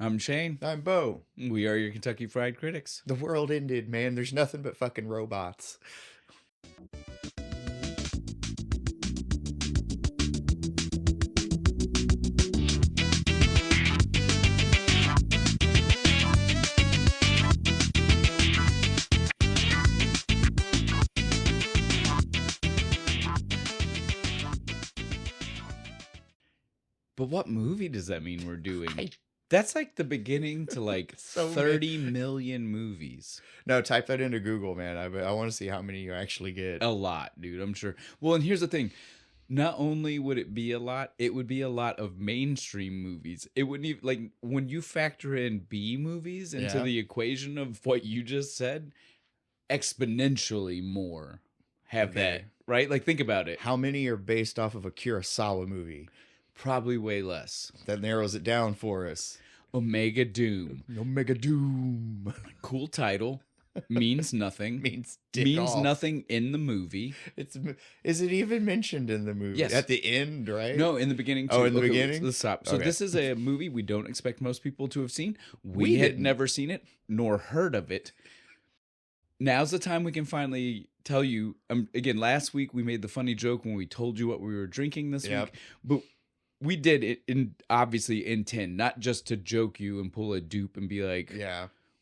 I'm Shane. I'm Bo. We are your Kentucky Fried Critics. The world ended, man. There's nothing but fucking robots. But what movie does that mean we're doing? That's like the beginning to like So 30 million movies. No, type that into Google, man. I want to see how many you actually get. A lot, dude, I'm sure. Well, and here's the thing. Not only would it be a lot, it would be a lot of mainstream movies. It wouldn't even, like, when you factor in B movies into the equation of what you just said, exponentially more have that, right? Like, think about it. How many are based off of a Kurosawa movie? Probably way less. That narrows it down for us. Omega Doom. Omega Doom. Cool title. Means nothing. Means nothing in the movie. Is it even mentioned in the movie? Yes. At the end, right? No, in the beginning too. Oh, in the beginning? Let's stop. So Okay. this is a movie we don't expect most people to have seen. We had didn't. never seen it, nor heard of it. Now's the time we can finally tell you. Again, last week we made the funny joke when we told you what we were drinking this week. But we did it obviously intend, not just to joke you and pull a dupe and be like,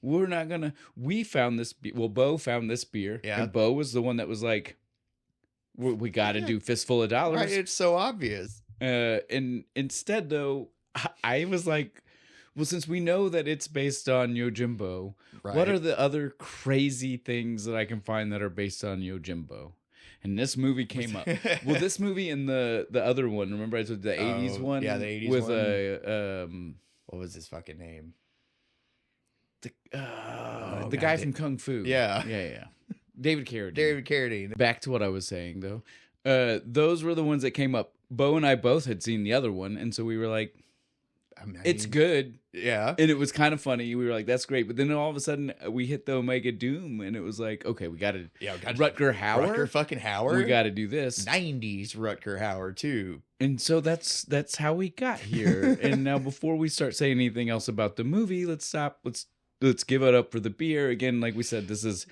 we're not gonna. We found this. Well, Bo found this beer, and Bo was the one that was like, "We got to do Fistful of Dollars." Right, it's so obvious. And instead, though, I was like, "Well, since we know that it's based on Yojimbo, what are the other crazy things that I can find that are based on Yojimbo?" And this movie came up. Well, this movie and the other one. Remember, I told you the '80s one. Yeah, the '80s with one. a what was his fucking name? the guy from Kung Fu. Yeah. David Carradine. David Carradine. Back to what I was saying, though. Those were the ones that came up. Bo and I both had seen the other one, and so we were like, it's good. Yeah. And it was kind of funny. We were like, that's great. But then all of a sudden, we hit the Omega Doom, and it was like, okay, we got to... Rutger Hauer? Rutger fucking Hauer? We got to do this. 90s Rutger Hauer, too. And so that's how we got here. And now, before we start saying anything else about the movie, let's stop. Let's give it up for the beer. Again, like we said, this is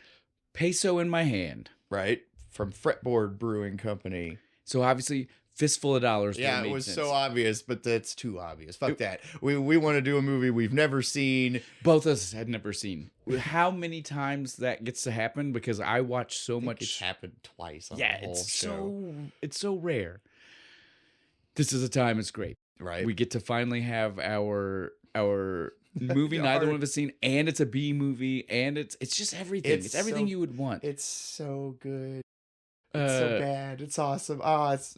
Peso in my hand. Right. From Fretboard Brewing Company. So obviously, Fistful of Dollars. Yeah, it was so obvious, but that's too obvious. Fuck that. We want to do a movie we've never seen. Both of us had never seen. How many times that gets to happen? Because I watch so much. It's happened twice on the whole show. It's so rare. This is a time it's great. Right. We get to finally have our movie neither one of us seen, and it's a B movie, and it's just everything. It's everything you would want. It's so good. It's so bad. It's awesome.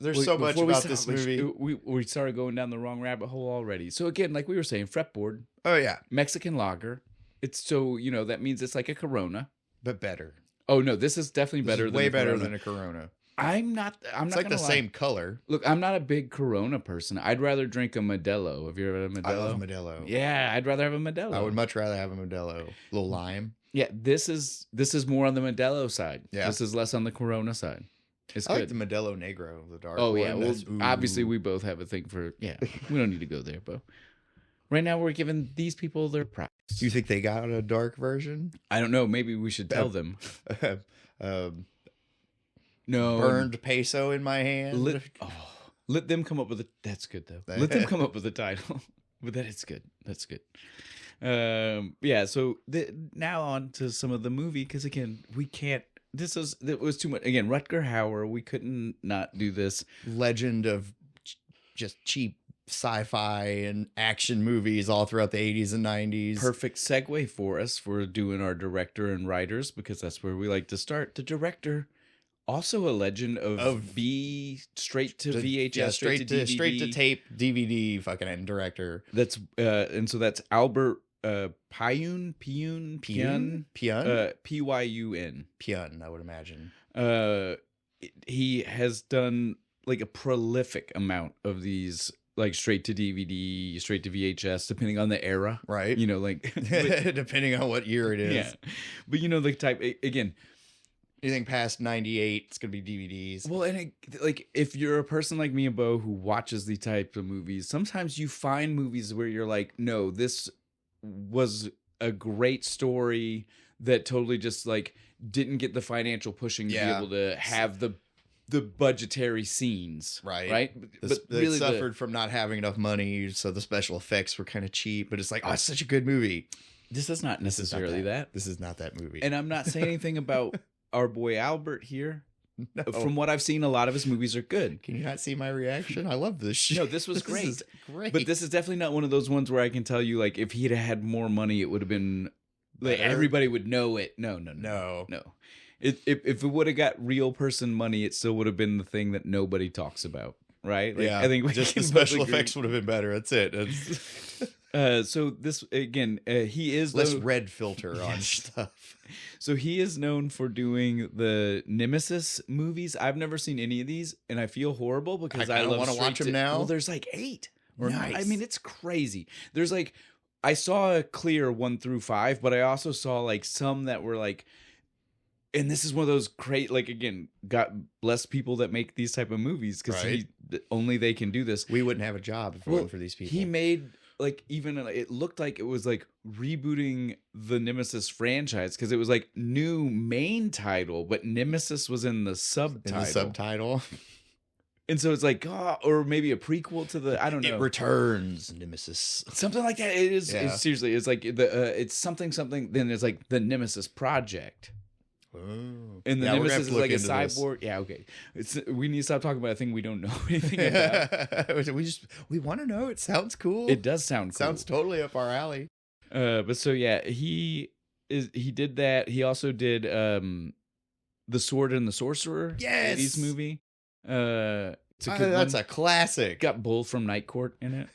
There's so much Before about this movie. We started going down the wrong rabbit hole already. So again, like we were saying, Fretboard. Oh yeah, Mexican lager. It's so that means it's like a Corona, but better. Oh no, this is definitely better. Way better than a Corona. I'm not. It's like the same color. Look, I'm not a big Corona person. I'd rather drink a Modelo. Have you ever had a Modelo? I love Modelo. Yeah, I'd rather have a Modelo. I would much rather have a Modelo. A little lime. Yeah, this is more on the Modelo side. Yeah. This is less on the Corona side. It's I good. like the Modelo Negro, the dark. Oh one. yeah, well, obviously we both have a thing for. Yeah, we don't need to go there, Bo. Right now we're giving these people their props. Do you think they got a dark version? I don't know. Maybe we should tell them. No, burned peso in my hand. Let them come up with a. That's good though. Let them come up with a title. But that is good. That's good. Yeah. So now on to some of the movie, because again, we can't. It was too much. Again, Rutger Hauer. We couldn't not do this. Legend of just cheap sci-fi and action movies all throughout the 80s and 90s. Perfect segue for us for doing our director and writers, because that's where we like to start. The director. Also a legend of B straight to VHS, yeah, straight to DVD. Straight to tape DVD fucking director. That's and so that's Albert Pyun Pyun Pyun, I would imagine. He has done like a prolific amount of these, like straight to DVD, straight to VHS, depending on the era, right? Like depending on what year it is. Yeah, but the type again. Anything past 98, it's gonna be DVDs. Well, and like if you're a person like me and Bo who watches these types of movies, sometimes you find movies where you're like, no, this was a great story that totally just like didn't get the financial pushing to be able to have the budgetary scenes, right? But really suffered from not having enough money, so the special effects were kind of cheap. But it's like, oh, it's such a good movie. This is not necessarily that. This is not that movie. And I'm not saying anything about our boy Albert here. No. From what I've seen, a lot of his movies are good. Can you not see my reaction? I love this shit. No, this was great. This is great. But this is definitely not one of those ones where I can tell you, like, if he'd had more money, it would have been like everybody would know it. No. If it would have got real person money, it still would have been the thing that nobody talks about, right? Like, I think just the special effects would have been better. That's it. So this again, he is less red filter on stuff. So he is known for doing the Nemesis movies. I've never seen any of these, and I feel horrible because I want to watch them now. Well, there's like 8. Nice. I mean, it's crazy. There's like, I saw a clear 1 through 5, but I also saw like some that were like, and this is one of those great, like, again, God bless people that make these type of movies because only they can do this. We wouldn't have a job if it wasn't for these people. He made, like, even it looked like it was like rebooting the Nemesis franchise because it was like new main title, but Nemesis was in the subtitle. And so it's like, or maybe a prequel to the, I don't know. It returns Nemesis. Something like that. It is. It's, seriously, it's like it's something. Then it's like the Nemesis Project. Oh. And the Nemesis is like a cyborg. Yeah, okay. We need to stop talking about a thing we don't know anything about. we want to know. It sounds cool. It does sound cool. Sounds totally up our alley. But so yeah, he did that. He also did The Sword and the Sorcerer. Yes. 80s movie. It's a good that's one. A classic. Got Bull from Night Court in it.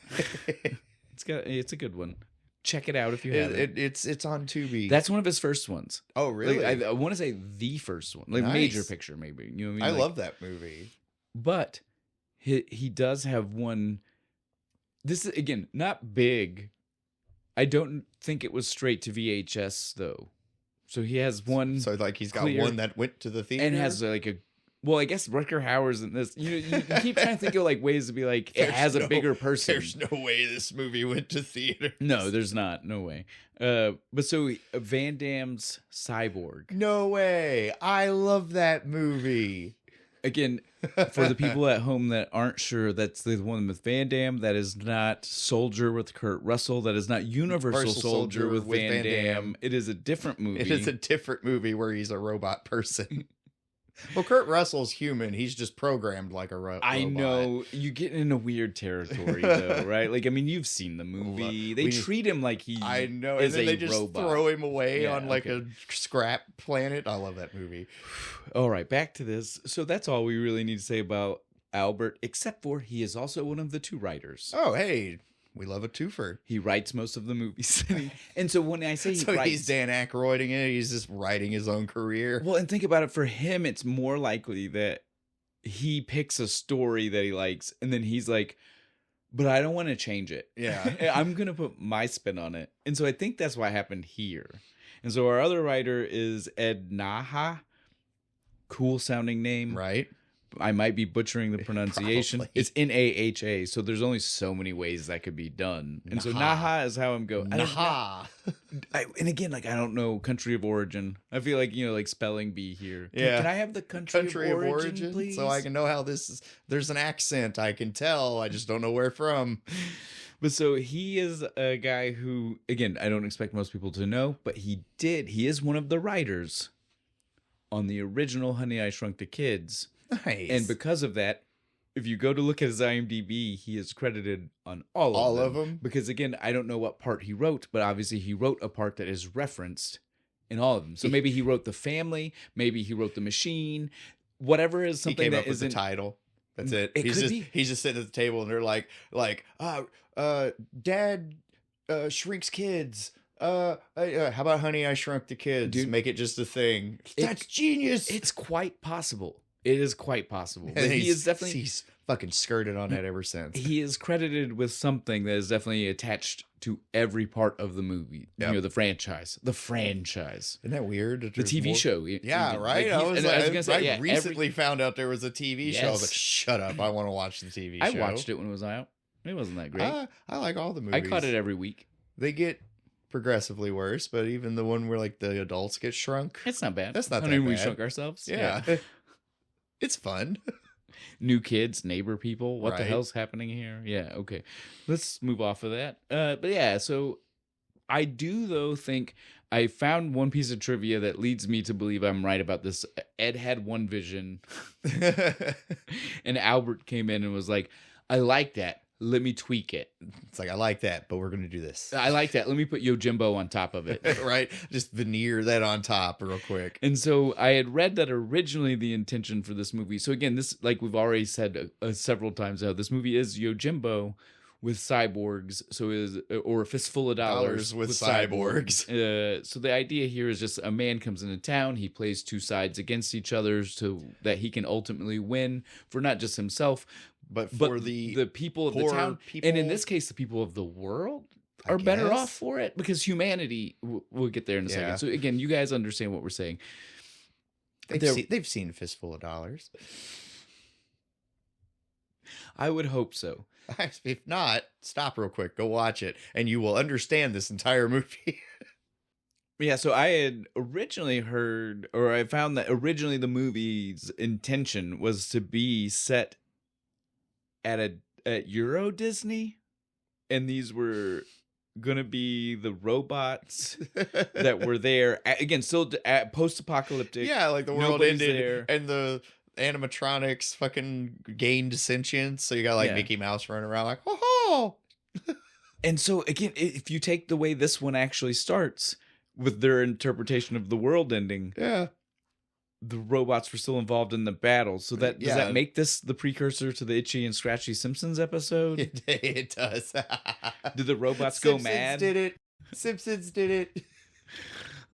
It's a good one. Check it out if you haven't. It's on Tubi. That's one of his first ones. Oh, really? Like, I want to say the first one, like Major Picture, maybe. You know what I mean? I love that movie. But he does have one. This is again not big. I don't think it was straight to VHS though. So he has one. So like he's got one that went to the theater and has like a. Well, I guess Rutger Hauer's in this. You keep trying to think of like ways to be like it has a bigger person. There's no way this movie went to theater. No, there's not. No way. But so Van Damme's Cyborg. No way. I love that movie. Again, for the people at home that aren't sure, that's the one with Van Damme. That is not Soldier with Kurt Russell. That is not Universal Soldier with Van Damme. It is a different movie. It is a different movie where he's a robot person. Well, Kurt Russell's human. He's just programmed like a robot. I know. You get in a weird territory, though, right? Like, I mean, you've seen the movie. They treat him like he I know. is and then a they just robot. Throw him away on like a scrap planet. I love that movie. All right, back to this. So that's all we really need to say about Albert, except for he is also one of the 2 writers. Oh, hey. We love a twofer. He writes most of the movies. And so when I say he writes... he's Dan Aykroyding it, he's just writing his own career. Well, and think about it, for him, it's more likely that he picks a story that he likes, and then he's like, but I don't want to change it. Yeah. I'm going to put my spin on it. And so I think that's what happened here. And so our other writer is Ed Naha. Cool sounding name. Right. I might be butchering the pronunciation. Probably. It's Naha, so there's only so many ways that could be done. And so Naha is how I'm going. Naha. And again, like, I don't know country of origin. I feel like, like spelling bee here. Yeah. Can I have the country of origin, please? So I can know how this is. There's an accent. I can tell. I just don't know where from. But so he is a guy who, again, I don't expect most people to know, but he is one of the writers on the original Honey, I Shrunk the Kids. Nice. And because of that, if you go to look at his IMDb, he is credited on all of them. Because again, I don't know what part he wrote, but obviously he wrote a part that is referenced in all of them. So maybe he wrote The Family, maybe he wrote The Machine, whatever is something he came that up with the title. That's it. He's just sitting at the table and they're like, Dad shrinks kids. How about Honey, I Shrunk the Kids? Dude, make it just a thing. That's genius. It's quite possible. It is quite possible. But he's fucking skirted on that ever since. He is credited with something that is definitely attached to every part of the movie. Yep. The franchise. Isn't that weird? The TV show. Yeah, right? I recently found out there was a TV show. I was like, shut up. I want to watch the TV show. I watched it when it was out. It wasn't that great. I like all the movies. I caught it every week. They get progressively worse, but even the one where like the adults get shrunk, It's not bad. that's not I that mean, bad. we shrunk ourselves. Yeah. It's fun. New kids, neighbor people. What the Right. hell's happening here? Yeah, okay. Let's move off of that. But yeah, so I do, though, think I found one piece of trivia that leads me to believe I'm right about this. Ed had one vision, and Albert came in and was like, I like that. Let me tweak it. It's like, I like that, but we're going to do this. I like that. Let me put Yojimbo on top of it. Right? Just veneer that on top real quick. And so I had read that originally the intention for this movie. So again, this, like we've already said several times now, this movie is Yojimbo with cyborgs. So is or a Fistful of Dollars with cyborgs. So the idea here is just a man comes into town. He plays two sides against each other so that he can ultimately win for not just himself, but for the people of the poor town. people. And in this case, the people of the world I are better guess. off for it because humanity, we'll get there in a second. So again, you guys understand what we're saying. They've seen Fistful of Dollars. I would hope so. If not, stop real quick. Go watch it, and you will understand this entire movie. Yeah, so I had originally heard, or I found that originally the movie's intention was to be set at Euro Disney, and these were gonna be the robots that were there again, still at post-apocalyptic. Yeah, like the world Nobody's ended, there. and the animatronics fucking gained sentience. So you got like Yeah. Mickey Mouse running around like, oh. And so again, if you take the way this one actually starts with their interpretation of the world ending, Yeah. the robots were still involved in the battle. So that does that make this the precursor to the Itchy and Scratchy Simpsons episode? It does. Did the robots go mad? Simpsons did it.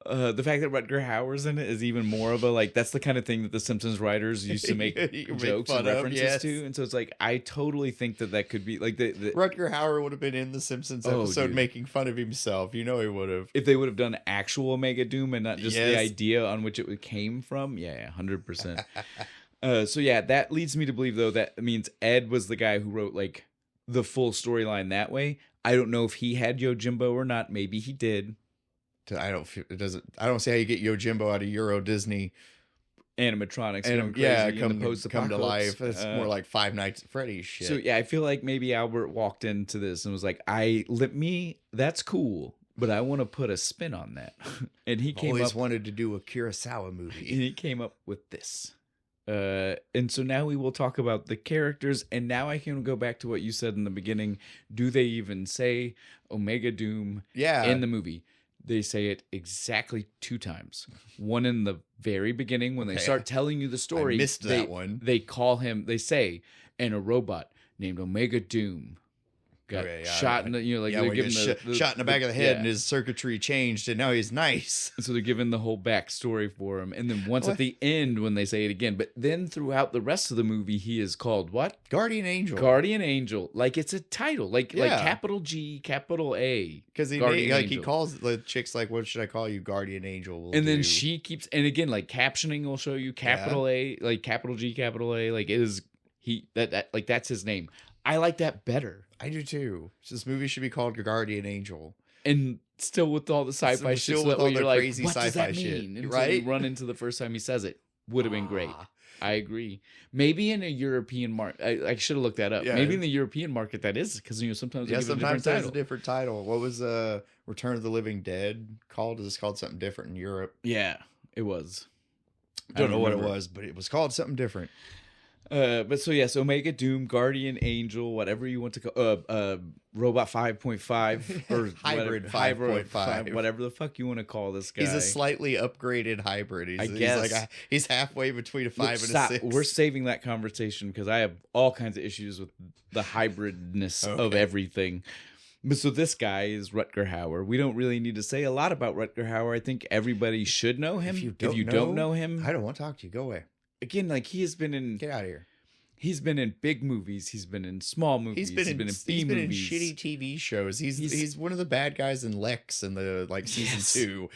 The fact that Rutger Hauer's in it is even more of a like that's the kind of thing that the Simpsons writers used to make jokes and references to, and so it's like I totally think that could be like the Rutger Hauer would have been in the Simpsons episode making fun of himself. You know he would have. If they would have done actual Omega Doom and not just the idea on which it came from. Yeah, 100%. So yeah, that leads me to believe though that means Ed was the guy who wrote like the full storyline that way. I don't know if he had Yojimbo or not. Maybe he did. I don't see how you get Yojimbo out of Euro Disney animatronics and come to life. It's more like Five Nights at Freddy's shit. So yeah, I feel like maybe Albert walked into this and was like, that's cool, but I want to put a spin on that. And he wanted to do a Kurosawa movie. And he came up with this. And so now we will talk about the characters, and now I can go back to what you said in the beginning. Do they even say Omega Doom in the movie? They say it exactly 2 times. One in the very beginning when they start telling you the story. I missed that one. They call him, they say, and a robot named Omega Doom got shot in the, they're giving shot in the back of the head and his circuitry changed and now he's nice. So they're giving the whole backstory for him. And then once at the end when they say it again, but then throughout the rest of the movie, he is called what? Guardian Angel. Guardian Angel. Like it's a title, like capital G, capital A. Because he calls the chicks like, what should I call you? Guardian Angel. And then she keeps, and again, like captioning will show you capital A, like capital G, capital A, like it is like that's his name. I like that better. I do too. This movie should be called Guardian Angel. And still with all the sci-fi shit, so that way you're like, crazy what does that mean? And right? So you run into the first time he says it. Would have been great. I agree. Maybe in a European market, I should have looked that up. Yeah. Maybe in the European market that is because sometimes they give sometimes there's a different title. What was Return of the Living Dead called? Is this called something different in Europe? Yeah, it was. I don't know what it was, but it was called something different. But so yes, Omega Doom, Guardian Angel, whatever you want to call, Robot 5.5 or Hybrid 5.5, whatever the fuck you want to call this guy. He's a slightly upgraded hybrid. He's halfway between a 5 and a 6. We're saving that conversation because I have all kinds of issues with the hybridness of everything. But so this guy is Rutger Hauer. We don't really need to say a lot about Rutger Hauer. I think everybody should know him. If you don't know him, I don't want to talk to you. Go away. Again, like he has been in. Get out of here. He's been in big movies. He's been in small movies. He's been in B movies. He's been in shitty TV shows. He's one of the bad guys in Lex in the season 2.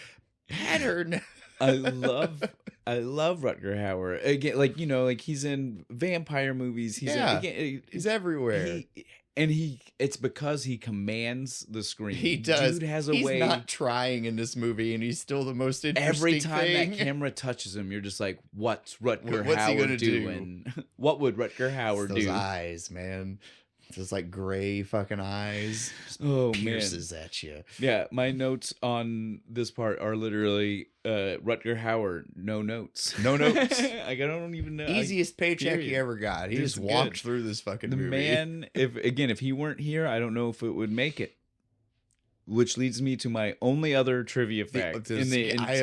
Pattern. I love Rutger Hauer. Again, like he's in vampire movies. He's he's everywhere. And it's because he commands the screen. He does. Dude has a he's way. He's not trying in this movie, and he's still the most interesting Every time thing. that camera touches him, you're just like, what's Rutger What's he Hauer gonna doing? What would Rutger Hauer Those do? eyes, man. Just like gray fucking eyes. Just pierces at you. Yeah, my notes on this part are literally Rutger Hauer, no notes. No notes. I don't even know. Easiest paycheck he ever got. He just walked through this fucking movie. Man, if he weren't here, I don't know if it would make it. Which leads me to my only other trivia fact. I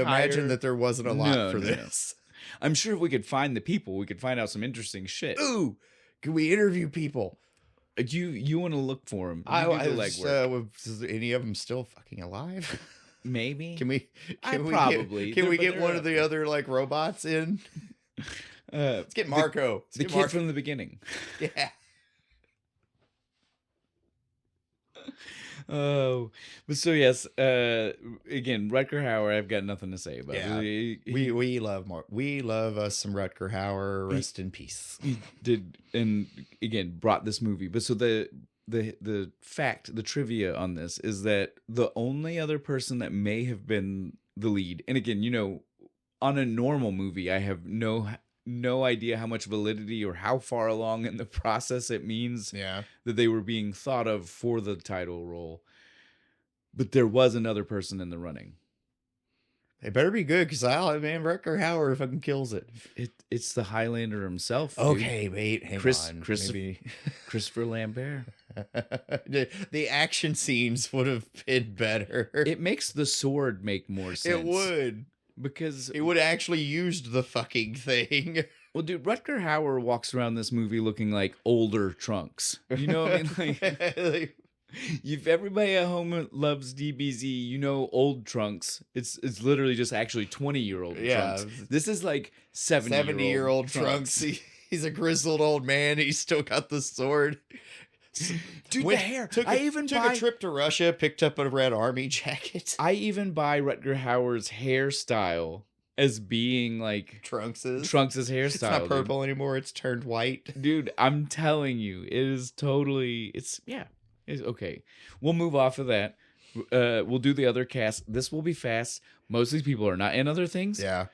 imagine that there wasn't a lot for this. I'm sure if we could find the people, we could find out some interesting shit. Ooh, can we interview people? You want to look for them? Is any of them still fucking alive? Maybe. Can we probably get one of the other like robots in? Let's get Marco. The kid from the beginning. Yeah. Oh, but so yes, again, Rutger Hauer, I've got nothing to say about. Yeah. We love us some Rutger Hauer. Rest in peace. He did, and again, brought this movie. But so the fact, the trivia on this is that the only other person that may have been the lead, and again, on a normal movie, I have no idea how much validity or how far along in the process it means that they were being thought of for the title role. But there was another person in the running. They better be good, because Rutger Hauer fucking kills it. It's the Highlander himself. Okay, wait, hang on. Christopher Lambert. The action scenes would have been better. It makes the sword make more sense. It would. Because it would actually used the fucking thing. Well, dude, Rutger Hauer walks around this movie looking like older Trunks. You know what I mean? Like, if everybody at home loves DBZ, old Trunks. It's literally just actually 20-year-old Trunks. This is like 70-year-old Trunks. He's a grizzled old man. He's still got the sword. Dude, the hair. Took a trip to Russia, picked up a red army jacket. I even buy Rutger Hauer's hairstyle as being like Trunks's hairstyle. It's not purple anymore. It's turned white. Dude, I'm telling you, it is totally. It's okay. We'll move off of that. We'll do the other cast. This will be fast. Most of these people are not in other things. Yeah.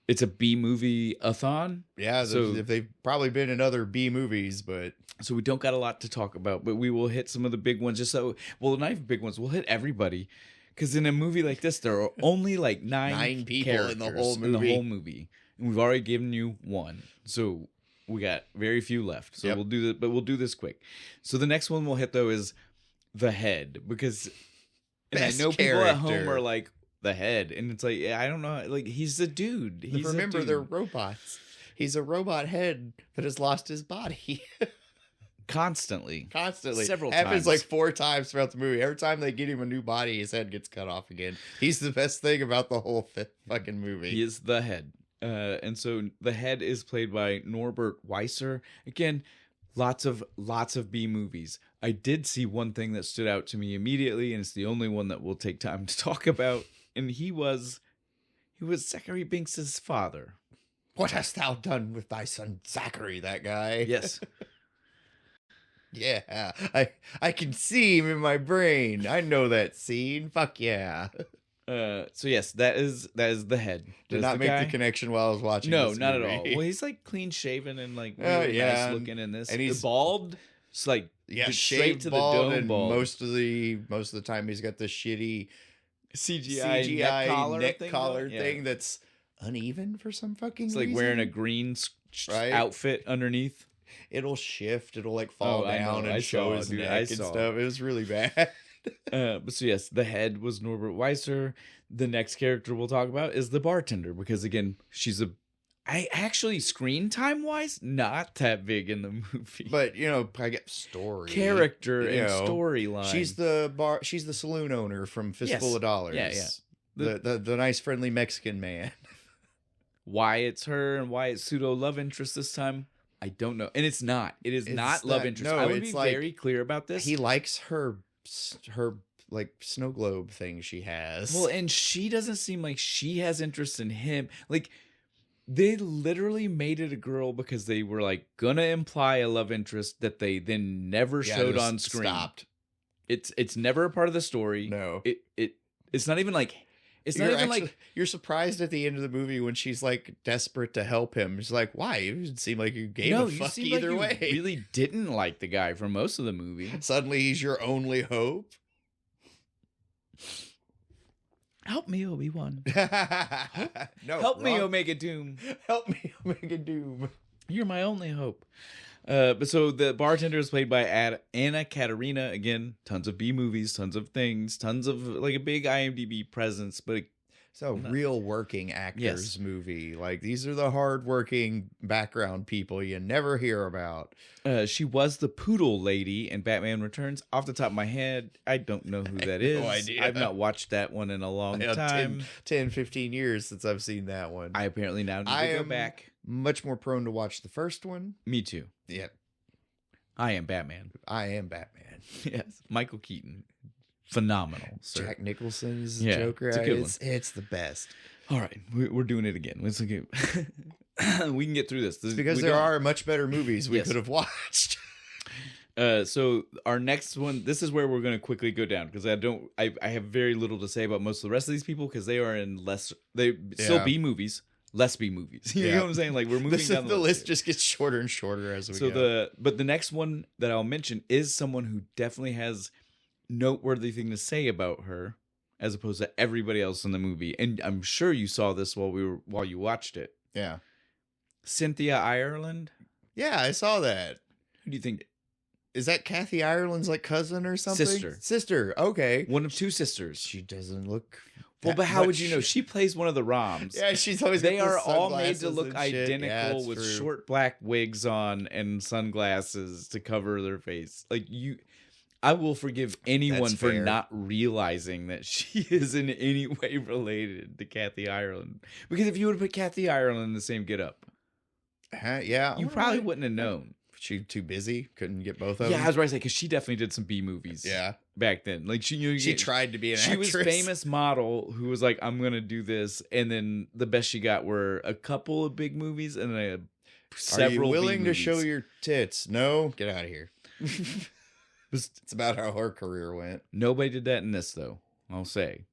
It's a B movie-a-thon. Yeah, so they've probably been in other B movies, but... So we don't got a lot to talk about, but we will hit some of the big ones not even big ones. We'll hit everybody. Because in a movie like this, there are only like nine people in the whole movie. And we've already given you one. So we got very few left. So we'll do this quick. So the next one we'll hit, though, is The Head. Because I know people at home are like, the head, and it's like, I don't know, like, he's a dude. Remember, they're robots. He's a robot head that has lost his body. Constantly. Several times. Happens like 4 times throughout the movie. Every time they get him a new body, his head gets cut off again. He's the best thing about the whole fucking movie. He is the head. And so the head is played by Norbert Weiser. Again, lots of B movies. I did see one thing that stood out to me immediately, and it's the only one that we'll take time to talk about. And he was Zachary Binks's father. What hast thou done with thy son Zachary? That guy. Yes. Yeah, I can see him in my brain. I know that scene. Fuck yeah. So yes, that is the head. Did not make the connection while I was watching. No, this not movie. at all. Well, he's like clean shaven and like really nice looking in this. And he's bald. It's like shaved to bald, the dome and bald. most of the time he's got the shitty CGI neck collar thing that's uneven for some fucking reason. It's like wearing a green outfit underneath. It'll shift. It'll like fall down and show his neck and stuff. It was really bad. But so yes, the head was Norbert Weiser. The next character we'll talk about is the bartender, because again, I actually, screen time wise, not that big in the movie. But I get story, character, and storyline. She's the saloon owner from Fistful of Dollars. Yeah. The nice friendly Mexican man. Why it's her and why it's pseudo love interest this time, I don't know. And it's not. It is not love interest. No, I would be very clear about this. He likes her like snow globe thing she has. Well, and she doesn't seem like she has interest in him. Like, They literally made it a girl because they were like gonna imply a love interest that they then never showed on screen. Stopped. It's never a part of the story. No. It's not even like you're surprised at the end of the movie when she's like desperate to help him. She's like, why? It didn't seem like you gave a fuck either way. You really didn't like the guy for most of the movie. Suddenly he's your only hope. Help me, Obi-Wan. No, help me, Omega Doom. Help me, Omega Doom. You're my only hope. But so the bartender is played by Anna Katarina. Again, tons of B movies, tons of things, tons of like a big IMDb presence. But it's a real working actors movie. Like these are the hardworking background people you never hear about. She was the poodle lady in Batman Returns. Off the top of my head, I don't know who that is. No idea. I've not watched that one in a long time. 10, 15 years since I've seen that one. I apparently now need to go back. Much more prone to watch the first one. Me too. Yeah. I am Batman. I am Batman. Yes. Michael Keaton. Phenomenal. Sir. Jack Nicholson's Joker. It's a good one. It's the best. All right. We're doing it again. Let's get, we can get through this. It's because there are much better movies we could have watched. So our next one, this is where we're going to quickly go down because I have very little to say about most of the rest of these people because they are in still B movies. Less B movies. You know what I'm saying? Like we're moving down the list just gets shorter and shorter as we go. But the next one that I'll mention is someone who definitely has noteworthy thing to say about her as opposed to everybody else in the movie. And I'm sure you saw this while you watched it. Yeah. Cynthia Ireland. Yeah, I saw that. Who do you think? Is that Kathy Ireland's like cousin or something? Sister. Okay. One of two sisters. She doesn't look. Well, but how would you know? She plays one of the Roms. Yeah, she's always. They are all made to look identical with short black wigs on and sunglasses to cover their face. Like I will forgive anyone for not realizing that she is in any way related to Kathy Ireland. Because if you would have put Kathy Ireland in the same getup, you probably wouldn't have known. She too busy, couldn't get both of them. Yeah, I was right to say because she definitely did some B movies. Yeah, back then, like she tried to be an actress. She was famous model who was like, "I'm gonna do this," and then the best she got were a couple of big movies and then several. Are you willing B-movies. to show your tits? No, get out of here. It's about how her career went. Nobody did that in this, though. I'll say.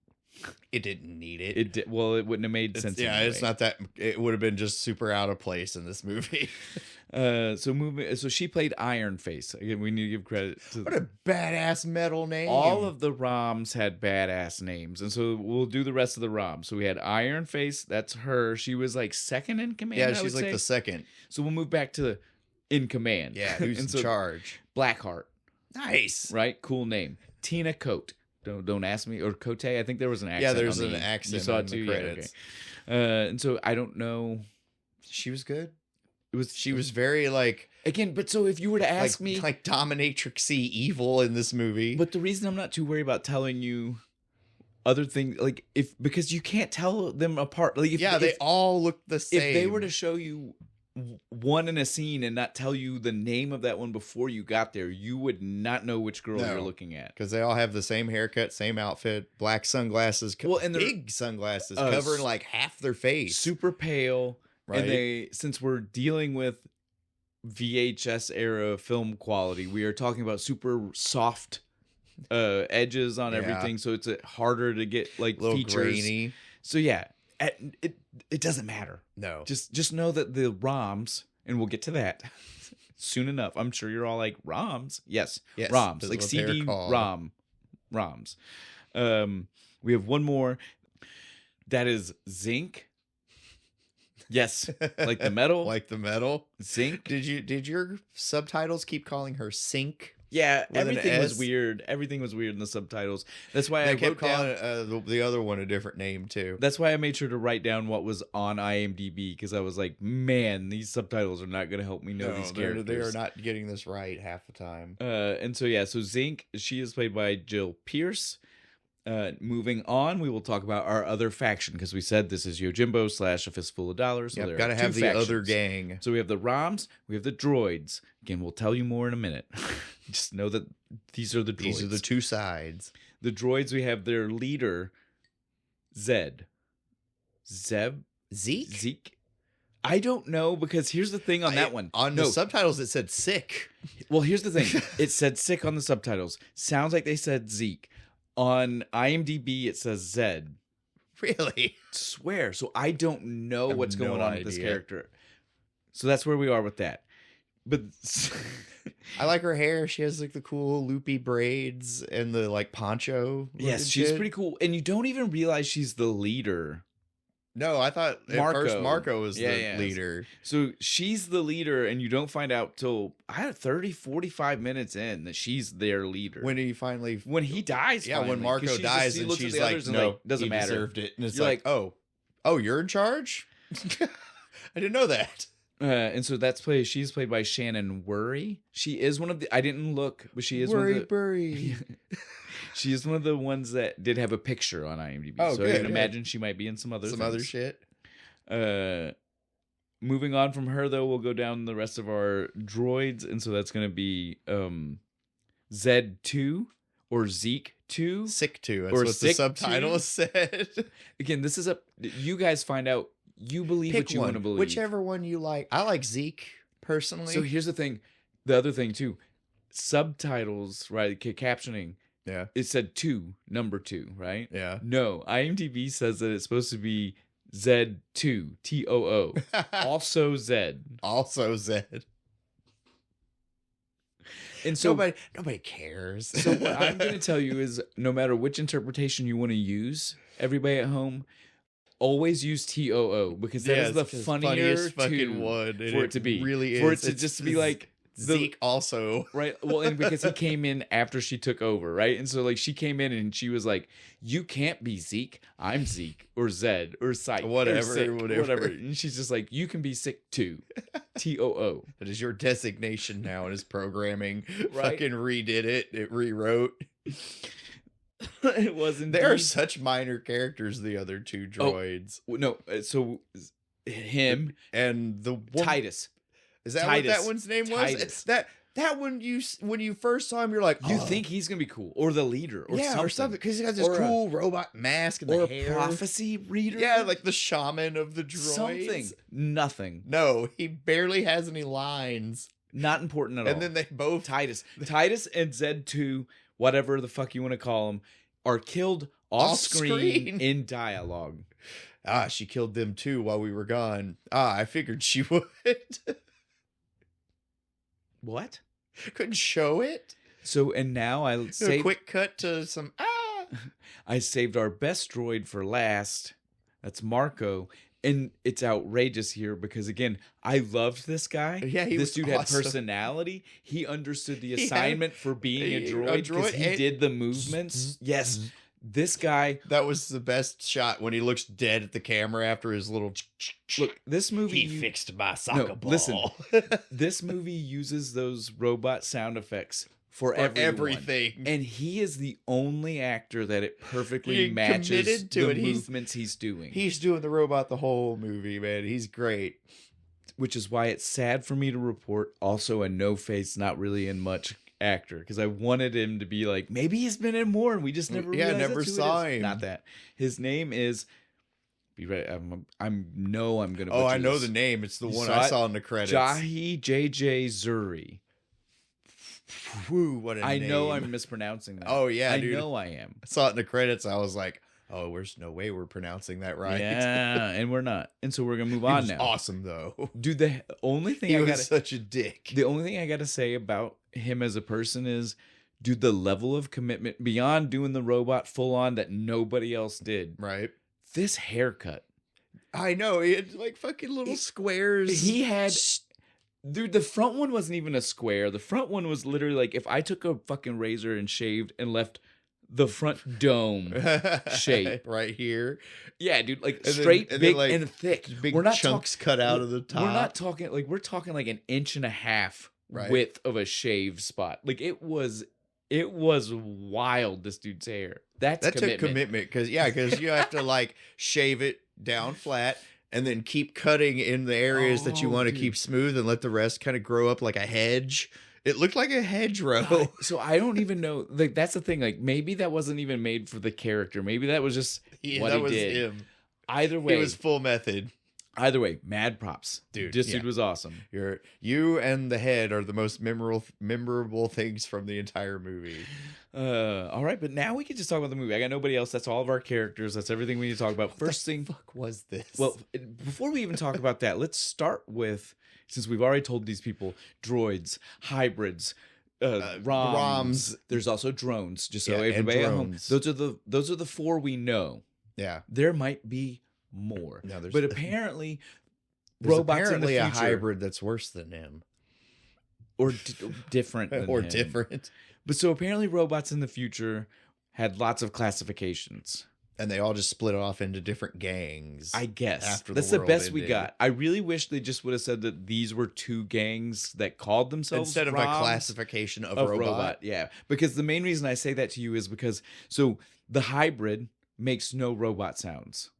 It didn't need it. It did. Well, it wouldn't have made sense. Yeah, it's not that. It would have been just super out of place in this movie. So she played Iron Face. Again, we need to give credit to what a badass metal name. All of the Roms had badass names, and so we'll do the rest of the Roms. So we had Iron Face. That's her. She was like second in command. Yeah, she's like the second. So we'll move back to in command. Yeah, who's in charge? Blackheart. Nice, right? Cool name. Tina Cote. Don't ask me. Or Cote. I think there was an accent. Yeah, there's an accent. You saw it too. The credits. Yeah, okay. And so I don't know. She was good. She was very like again. But so if you were to ask me, like dominatrixy evil in this movie. But the reason I'm not too worried about telling you other things, like because you can't tell them apart. Like they all look the same. If they were to show you one in a scene and not tell you the name of that one before you got there, you would not know which girl you're looking at because they all have the same haircut, same outfit, black sunglasses, and big sunglasses covering like half their face, super pale. Right. And since we're dealing with VHS era film quality, we are talking about super soft edges on everything, so it's harder to get like a little features. grainy. So yeah, it doesn't matter. No, just know that the ROMs, and we'll get to that soon enough. I'm sure you're all like ROMs. Yes, ROMs, like CD ROMs. We have one more. That is zinc. Yes, like the metal. Like the metal. Zinc. Did your subtitles keep calling her Sink? Yeah, everything was weird. Everything was weird in the subtitles. That's why I kept calling the other one a different name too. That's why I made sure to write down what was on IMDb because I was like, man, these subtitles are not going to help me know these characters. They are not getting this right half the time. And so so Zinc, she is played by Jill Pierce. Moving on, we will talk about our other faction because we said this is Yojimbo / a Fistful of Dollars. So got to have the other gang. So we have the Roms, we have the droids. Again, we'll tell you more in a minute. Just know that these are the droids. These are the two sides. The droids, we have their leader, Zeke. I don't know, because here's the thing on that one. On the subtitles, it said sick. Well, here's the thing. It said sick on the subtitles. Sounds like they said Zeke. On IMDb, it says Zed. Really? Swear. So I don't know what's going on with this character. So that's where we are with that. But I like her hair. She has like the cool loopy braids and the like poncho. Yes, she's pretty cool. And you don't even realize she's the leader. No, I thought at first Marco was the leader. So she's the leader, and you don't find out till 45 minutes in that she's their leader. When he finally... When he dies, when Marco dies, and she's like, no, doesn't matter. Deserved it. And it's like, oh, you're in charge? I didn't know that. And so she's played by Shannon Worry. She is one of the... I didn't look, but she is one of the... Worry. She is one of the ones that did have a picture on IMDb. Oh, so good, I can imagine she might be in some other shit. Moving on from her, though, we'll go down the rest of our droids. And so that's going to be Z2 or Zeke 2. Sick 2. That's what the subtitle said. Again, this is you guys find out. You believe what you want to believe. Whichever one you like. I like Zeke, personally. So here's the thing. The other thing, too. Subtitles, right? Captioning. Yeah. It said 2, number 2, right? Yeah. No, IMDb says that it's supposed to be Z2, TOO. Also Z. Also Z. And so nobody cares. So what I'm going to tell you is, no matter which interpretation you want to use, everybody at home, always use TOO, because that is the funniest fucking one for it to be. Really is. For it to just be like Zeke also. Right. Well, and because he came in after she took over, right? And so like she came in and she was like, you can't be Zeke. I'm Zeke or Zed or Sight. Whatever. And she's just like, you can be sick too. TOO. That is your designation now in his programming. Right? Fucking redid it. It rewrote. It wasn't. There are such minor characters, the other two droids. Oh, no. So him and the Titus. Is that Titus. what that one's name was? Titus. That one, when you first saw him, you're like, you think he's gonna be cool, or the leader, or something, because he got this cool robot mask and the hair. Prophecy reader. Yeah, like the shaman of the droids. Something. Nothing. No, he barely has any lines. Not important at all. And then they both Titus and Z2, whatever the fuck you want to call them, are killed off screen in dialogue. She killed them too while we were gone. I figured she would. What? Couldn't show it. So, and now I say a quick cut to some I saved our best droid for last. That's Marco. And it's outrageous here because, again, I loved this guy. Yeah, this dude had personality. He understood the assignment for being a droid because he did the movements. Yes. This guy... That was the best shot when he looks dead at the camera after his little... Look, this movie... He fixed my soccer ball. Listen, this movie uses those robot sound effects for everything. And he is the only actor that it perfectly matches the movements he's doing. He's doing the robot the whole movie, man. He's great. Which is why it's sad for me to report also a no-face, not really in much... actor, because I wanted him to be like, maybe he's been in more and we just never never saw him. Not that. His name is, be ready, I'm gonna I know the name. It's the one I saw in the credits. Jahi JJ Zuri. Whew, what a name. I know I'm mispronouncing that. Oh yeah, dude. I know I am. I saw it in the credits. I was like, oh, there's no way we're pronouncing that right. Yeah, and we're not. And so we're gonna move on now. Awesome though. Dude, the only thing he was such a dick. The only thing I gotta say about him as a person is, dude, the level of commitment beyond doing the robot full on that nobody else did. Right. This haircut. I know. He had like fucking little squares. He had... Dude, the front one wasn't even a square. The front one was literally like if I took a fucking razor and shaved and left the front dome shape. Right here. Yeah, dude, like straight, big, like, and thick. Big chunks cut out of the top. We're not talking, like, we're talking like 1.5 inches width of a shave spot. Like it was wild, this dude's hair. That took commitment because you have to like shave it down flat and then keep cutting in the areas that you want to keep smooth and let the rest kind of grow up like a hedge. It looked like a hedgerow. So I don't even know. Like that's the thing. Like maybe that wasn't even made for the character. Maybe that was just what he did. Him. Either way, it was full method. Either way, mad props. Dude, This yeah. dude was awesome. You and the head are the most memorable things from the entire movie. All right, but now we can just talk about the movie. I got nobody else. That's all of our characters. That's everything we need to talk about. First thing, Fuck was this? well, before we even talk about that, let's start with, since we've already told these people, droids, hybrids, ROMs. There's also drones. Just so everybody at home, those are the 4 we know. Yeah, there might be more. No, but apparently, there's robots apparently in the future, a hybrid that's worse than him, or different, than or him. different. But so apparently, robots in the future had lots of classifications. And they all just split off into different gangs. I guess. After That's the best we got. I really wish they just would have said that these were 2 gangs that called themselves instead of ROMs, a classification of robot. Yeah. Because the main reason I say that to you is because so the hybrid makes no robot sounds.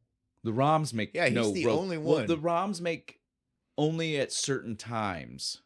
The ROMs make he's no the only one. Well, the ROMs make only at certain times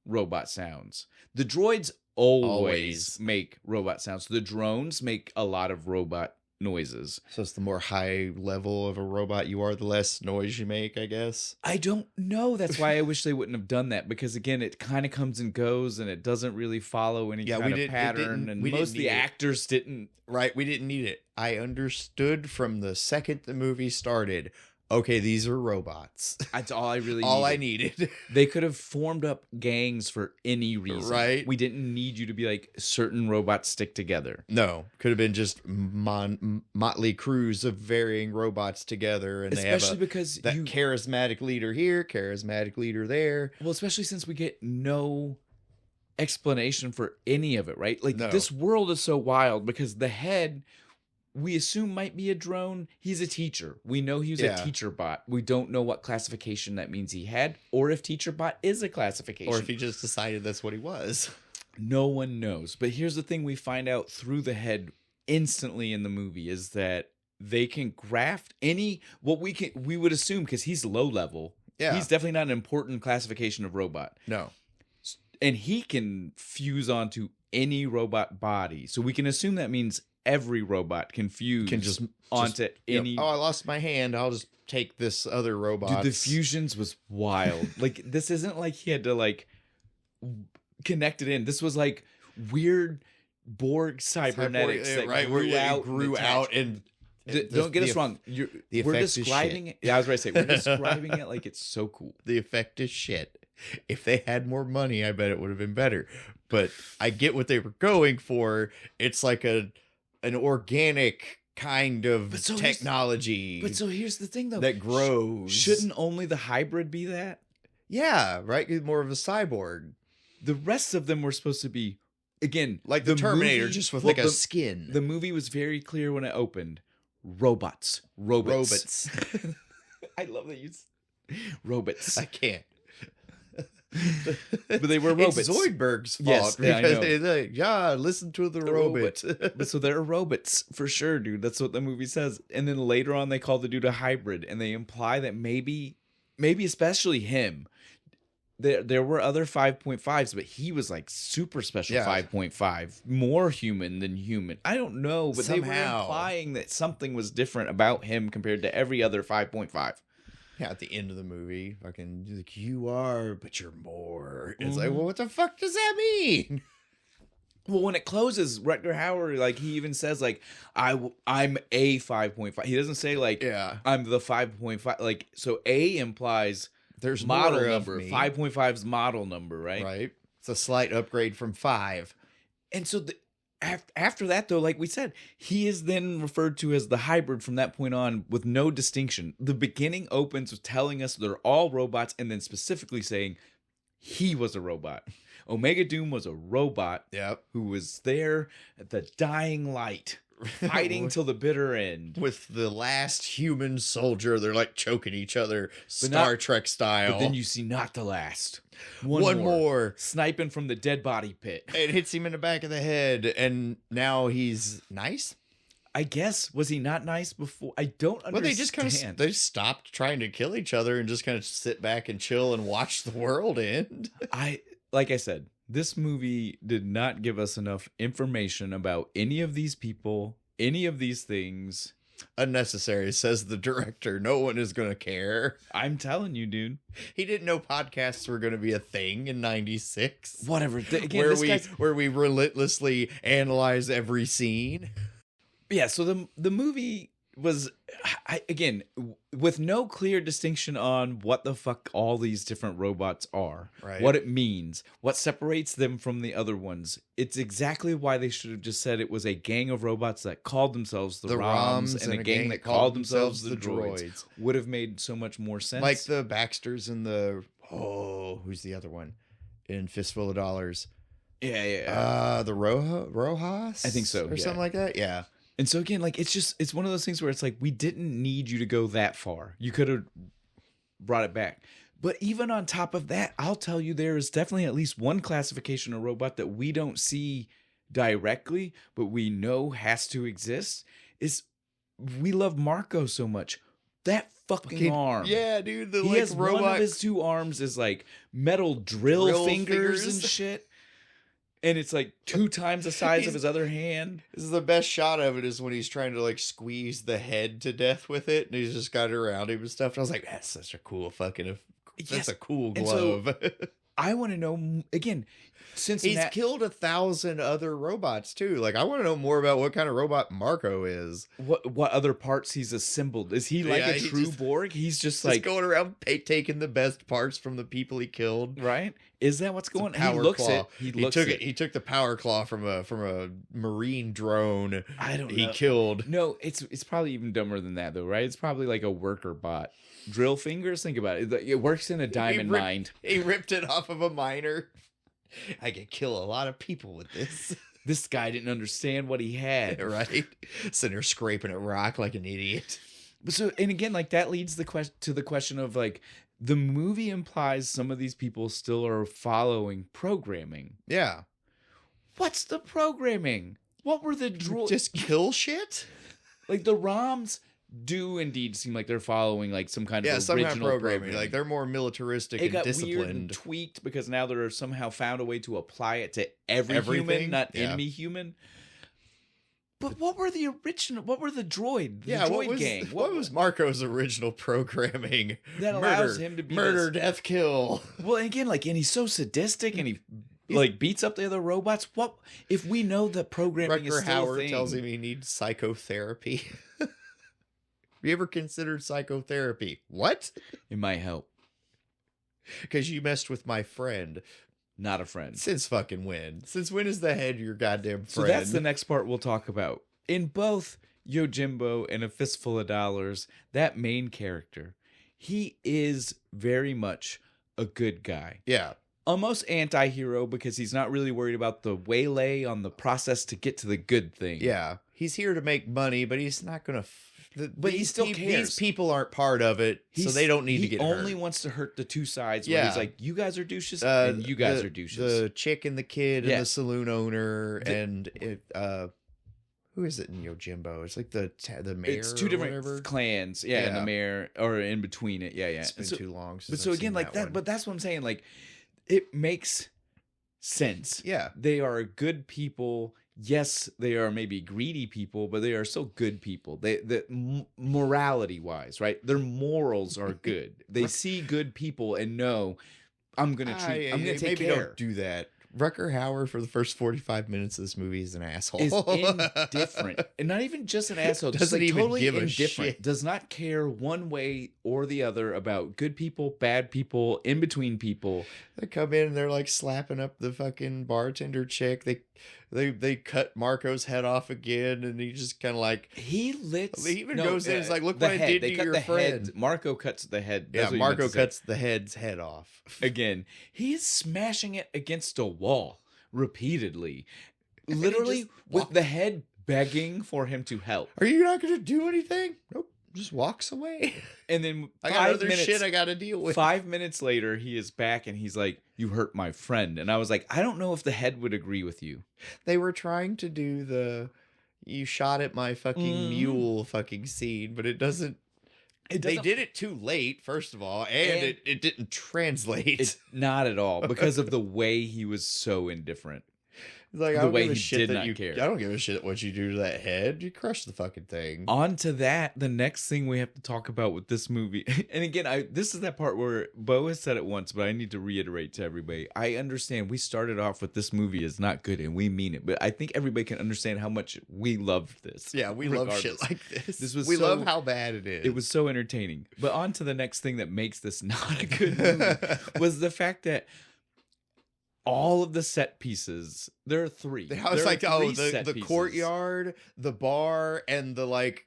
robot sounds. The droids always make robot sounds. The drones make a lot of robot noises. So it's the more high level of a robot you are, the less noise you make, I guess. I don't know. That's why I wish they wouldn't have done that, because again, it kind of comes and goes and it doesn't really follow any kind of pattern. And most of the actors didn't. Right, we didn't need it. I understood from the second the movie started, okay, these are robots. That's all I really all needed. I needed. They could have formed up gangs for any reason. Right. We didn't need you to be like certain robots stick together. No, could have been just motley crews of varying robots together, and especially they have because that charismatic leader here, charismatic leader there. Well, especially since we get no explanation for any of it, right? Like this world is so wild because the head, we assume, might be a drone. He's a teacher. We know he was a teacher bot. We don't know what classification that means he had, or if teacher bot is a classification, or if he just decided that's what he was. No one knows. But here's the thing: we find out through the head instantly in the movie is that they can graft we would assume, because he's low level. Yeah, he's definitely not an important classification of robot. No. And he can fuse onto any robot body. So we can assume that means every robot can fuse onto any... I lost my hand. I'll just take this other robot. Dude, the fusions was wild. Like, this isn't like he had to, like, connect it in. This was, like, weird Borg cybernetics that grew out and... Don't get us wrong. We're describing it. Yeah, I was ready to say, we're describing it like it's so cool. The effect is shit. If they had more money, I bet it would have been better. But I get what they were going for. It's like an organic kind of technology. But so here's the thing, though. That grows. Shouldn't only the hybrid be that? Yeah, right? More of a cyborg. The rest of them were supposed to be, again, like the Terminator, just with like a skin. The movie was very clear when it opened. Robots. I love that you... Robots. I can't. But they were robots. It's Zoidberg's fault. Yes, because they're like, listen to the robot. But so they're robots for sure, dude. That's what the movie says. And then later on, they call the dude a hybrid, and they imply that maybe especially him. There were other 5.5s, but he was like super special 5.5, more human than human. I don't know, but they were implying that something was different about him compared to every other 5.5. Yeah, at the end of the movie, fucking like, you are, but you're more. It's like, well, what the fuck does that mean? Well, when it closes, Rutger Hauer, like, he even says, like, I'm a 5.5. He doesn't say, like, I'm the 5.5. Like, so A implies there's model number. 5.5's model number, right? Right. It's a slight upgrade from 5. And so after that, though, like we said, he is then referred to as the hybrid from that point on with no distinction. The beginning opens with telling us they're all robots and then specifically saying he was a robot. Omega Doom was a robot who was there at the dying light, fighting till the bitter end. With the last human soldier, they're like choking each other, Star Trek style. But then you see not the last. One more. Sniping from the dead body pit. It hits him in the back of the head, and now he's nice? I guess. Was he not nice before? I don't understand. Well, they just kind of they stopped trying to kill each other and just kind of sit back and chill and watch the world end. Like I said, this movie did not give us enough information about any of these people, any of these things. Unnecessary, says the director. No one is going to care. I'm telling you, dude. He didn't know podcasts were going to be a thing in 96. Whatever. Again, where we relentlessly analyze every scene. Yeah, so the movie was, again, with no clear distinction on what the fuck all these different robots are, right? What it means, what separates them from the other ones. It's exactly why they should have just said it was a gang of robots that called themselves the ROMs and a gang that called themselves the droids. Would have made so much more sense. Like the Baxters and the, who's the other one in Fistful of Dollars? Yeah. The Rojas? I think so. Or something like that, yeah. And so again, like, it's one of those things where it's like, we didn't need you to go that far. You could have brought it back. But even on top of that, I'll tell you, there is definitely at least one classification of robot that we don't see directly, but we know has to exist. Is we love Marco so much. That fucking arm. Yeah, dude. He has robot. One of his two arms is like metal drill fingers and shit. And it's like 2 times the size of his other hand. This is the best shot of it is when he's trying to like squeeze the head to death with it, and he's just got it around him and stuff. And I was like, that's such a cool fucking. That's a cool glove. So, I want to know again, since he's killed 1,000 other robots too. Like, I want to know more about what kind of robot Marco is. What other parts he's assembled? Is he like a true Borg? He's just like going around taking the best parts from the people he killed. Right? Is that what's going on? He looks it. He took the power claw from a marine drone. I don't know. He killed. No, it's probably even dumber than that though, right? It's probably like a worker bot. Drill fingers. Think about it. It works in a diamond mine. He ripped it off of a miner. I could kill a lot of people with this. This guy didn't understand what he had. Right? Sitting there scraping at rock like an idiot. So, and again, like that leads to the question of like, the movie implies some of these people still are following programming. Yeah. What's the programming? What were the just kill shit? Like the ROMs do indeed seem like they're following like some kind of original programming. Like they're more militaristic and disciplined. Weird and tweaked because now they're somehow found a way to apply it to everything, human, not enemy human. But what were the original? What were the droid? The droid gang. What was Marco's original programming? That allows him to be murder, death, kill. Well, again, like, and he's so sadistic, and he like beats up the other robots. What if we know that programming is still Rutger a thing? Hauer tells him he needs psychotherapy. Have you ever considered psychotherapy? What? It might help. Because you messed with my friend. Not a friend. Since fucking when? Since when is the head your goddamn friend? So that's the next part we'll talk about. In both Yojimbo and A Fistful of Dollars, that main character, he is very much a good guy. Yeah. Almost anti-hero because he's not really worried about the waylay on the process to get to the good thing. Yeah. He's here to make money, but he's not going to... But he still cares. These people aren't part of it, so they don't need to get hurt. He only wants to hurt the two sides where he's like, you guys are douches and you guys are douches. The chick and the kid and the saloon owner and who is it in Yojimbo? It's like the mayor. It's two different clans. Yeah, and the mayor or in between it. Yeah. It's been too long since But so again, like that, but that's what I'm saying. Like, it makes sense. Yeah. They are good people. Yes, they are maybe greedy people, but they are still good people. Morality wise, right? Their morals are good. They see good people and know I'm going to take maybe care. Don't do that. Rutger Hauer for the first 45 minutes of this movie is an asshole. Is indifferent. And not even just an asshole. Doesn't just like even totally give a indifferent. shit. Does not care one way or the other about good people, bad people, in between people. They come in and they're like slapping up the fucking bartender chick. They cut Marco's head off again, and he just kind of like he even goes in. It's like, look what I did to your friend. Head. Marco cuts the head. That's Marco cuts the head's head off. Again, he's smashing it against a wall repeatedly, literally with the head begging for him to help. Are you not going to do anything? Nope. Just walks away. And then I got other shit I got to deal with. 5 minutes later, he is back and he's like, you hurt my friend. And I was like, I don't know if the head would agree with you. They were trying to do the you shot at my fucking mule fucking scene, but it doesn't. They did it too late, first of all, and it didn't translate. Not at all, because of the way he was so indifferent. He's like, I The don't way give a he shit did that not you. care. I don't give a shit what you do to that head. You crush the fucking thing. On to that, the next thing we have to talk about with this movie, and again, this is that part where Bo has said it once, but I need to reiterate to everybody. I understand we started off with this movie is not good, and we mean it, but I think everybody can understand how much we loved this. Yeah, we love shit like this. We love how bad it is. It was so entertaining. But on to the next thing that makes this not a good movie was the fact that all of the set pieces, there are three. I was like, the courtyard, the bar, and the like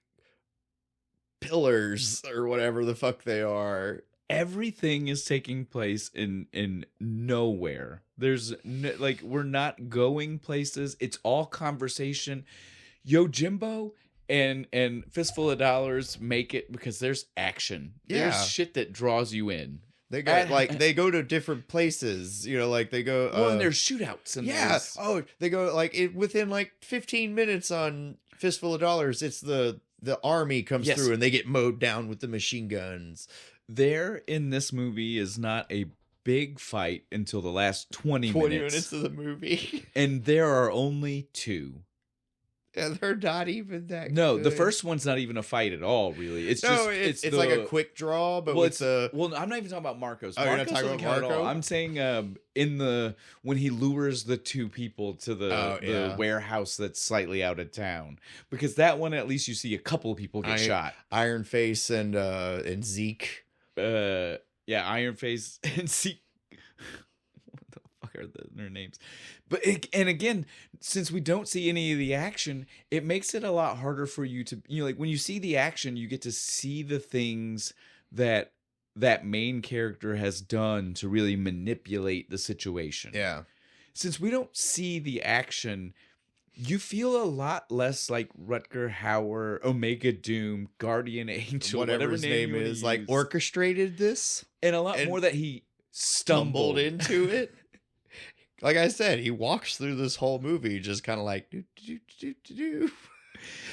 pillars or whatever the fuck they are. Everything is taking place in nowhere. There's like, we're not going places. It's all conversation. Yojimbo and Fistful of Dollars make it because there's action. Yeah. There's shit that draws you in. They go they go to different places, you know, like they go. And there's shootouts and they go like within like 15 minutes on Fistful of Dollars. It's the army comes through and they get mowed down with the machine guns. There in this movie is not a big fight until the last 20 minutes of the movie, and there are only two. Yeah, they're not even that. No, good. the first one's not even a fight at all. Really, it's it's like a quick draw. But I'm not even talking about Marcos. Oh, you're not talking about Marco? I'm saying when he lures the two people to the warehouse that's slightly out of town, because that one at least you see a couple of people get shot. Iron Face and Zeke. Iron Face and Zeke. What the fuck are their names? But and again, since we don't see any of the action, it makes it a lot harder for you to, like when you see the action, you get to see the things that main character has done to really manipulate the situation. Yeah. Since we don't see the action, you feel a lot less like Rutger Hauer, Omega Doom, Guardian Angel, whatever his name is, like orchestrated this, and a lot more that he stumbled into it. Like I said, he walks through this whole movie just kind of like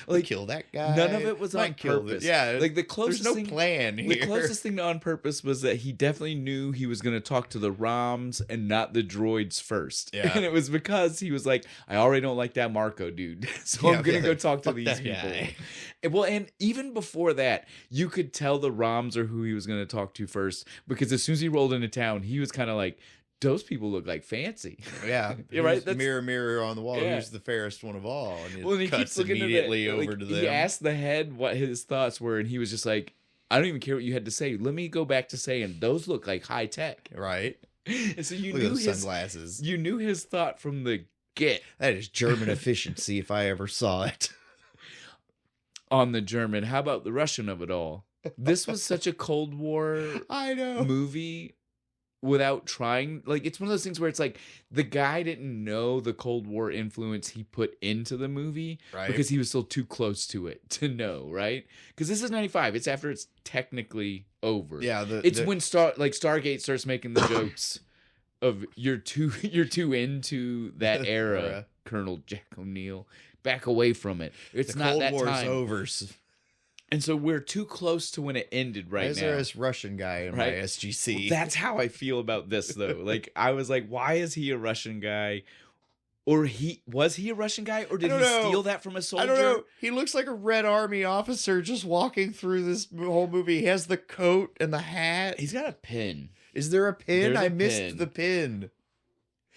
like kill that guy. None of it was on purpose. Yeah, like the closest there's no plan here. The closest thing to on purpose was that he definitely knew he was going to talk to the ROMs and not the droids first. Yeah, and it was because he was like, I already don't like that Marco dude, so I'm going to go talk to these people. Well, and even before that, you could tell the ROMs are who he was going to talk to first, because as soon as he rolled into town, he was kind of like, those people look like fancy. Yeah, you're right. That's, mirror, mirror on the wall. Yeah. Who's the fairest one of all? And he keeps looking immediately over to them. He asked the head what his thoughts were, and he was just like, "I don't even care what you had to say. Let me go back to saying those look like high tech." Right. And so you knew his sunglasses. You knew his thought from the get. That is German efficiency, if I ever saw it. On the German, how about the Russian of it all? This was such a Cold War movie. Without trying, like, it's one of those things where it's like the guy didn't know the Cold War influence he put into the movie, right? Because he was still too close to it to know, right? Because this is 95. It's after it's technically over. Yeah, it's when Stargate starts making the jokes of you're too into that era, Colonel Jack O'Neill. Back away from it. It's not that Cold War's time. Over. And so we're too close to when it ended right now. Why is there this Russian guy in my SGC? Well, that's how I feel about this, though. Like, I was like, why is he a Russian guy? Or was he a Russian guy? Or did he steal that from a soldier? I don't know. He looks like a Red Army officer just walking through this whole movie. He has the coat and the hat. He's got a pin. Is there a pin? I missed the pin.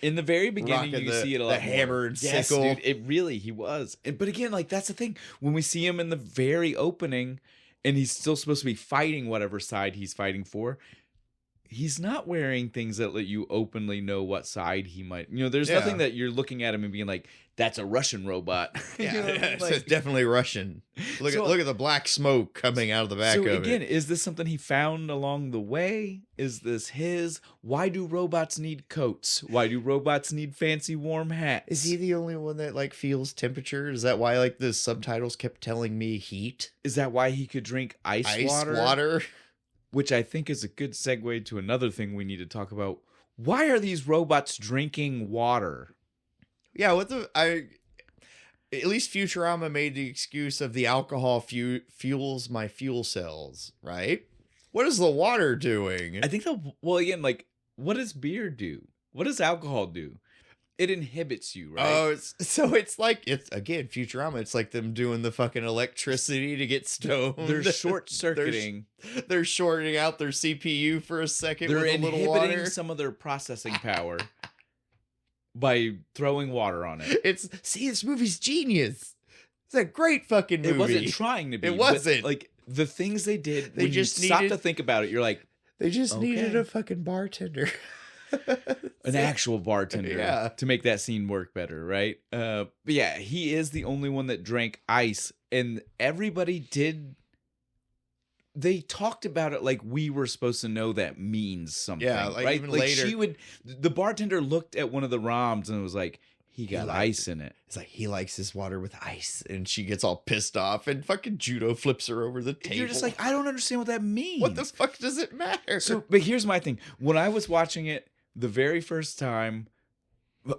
In the very beginning, you see it a lot. The hammer and sickle. Dude, he was. But again, like, that's the thing. When we see him in the very opening, and he's still supposed to be fighting whatever side he's fighting for, he's not wearing things that let you openly know what side he might. There's nothing that you're looking at him and being like, that's a Russian robot. It's definitely Russian. Look at the black smoke coming out of the back of it. So again, is this something he found along the way? Is this his? Why do robots need coats? Why do robots need fancy warm hats? Is he the only one that feels temperature? Is that why the subtitles kept telling me heat? Is that why he could drink ice water? Which I think is a good segue to another thing we need to talk about. Why are these robots drinking water? Yeah, at least Futurama made the excuse of the alcohol fuels my fuel cells, right? What is the water doing? I think what does beer do? What does alcohol do? It inhibits you, right? Oh, it's like, it's again Futurama. It's like them doing the fucking electricity to get stoned. They're short circuiting. They're shorting out their CPU for a second. They're with a little water. inhibiting some of their processing power by throwing water on it. This movie's genius. It's a great fucking movie. It wasn't trying to be. It wasn't. Like the things they did. They When just you stop needed- to think about it, you're like, They just Okay. needed a fucking bartender. an actual bartender Yeah. to make that scene work better, right? But yeah, he is the only one that drank ice, and everybody did. They talked about it like we were supposed to know that means something. Yeah, like right? even like later- the bartender looked at one of the ROMs and was like, he got liked ice in it. It's like, he likes his water with ice, and she gets all pissed off, and fucking Judo flips her over the table. You're just like, I don't understand what that means. what the fuck does it matter? So, but here's my thing. When I was watching it the very first time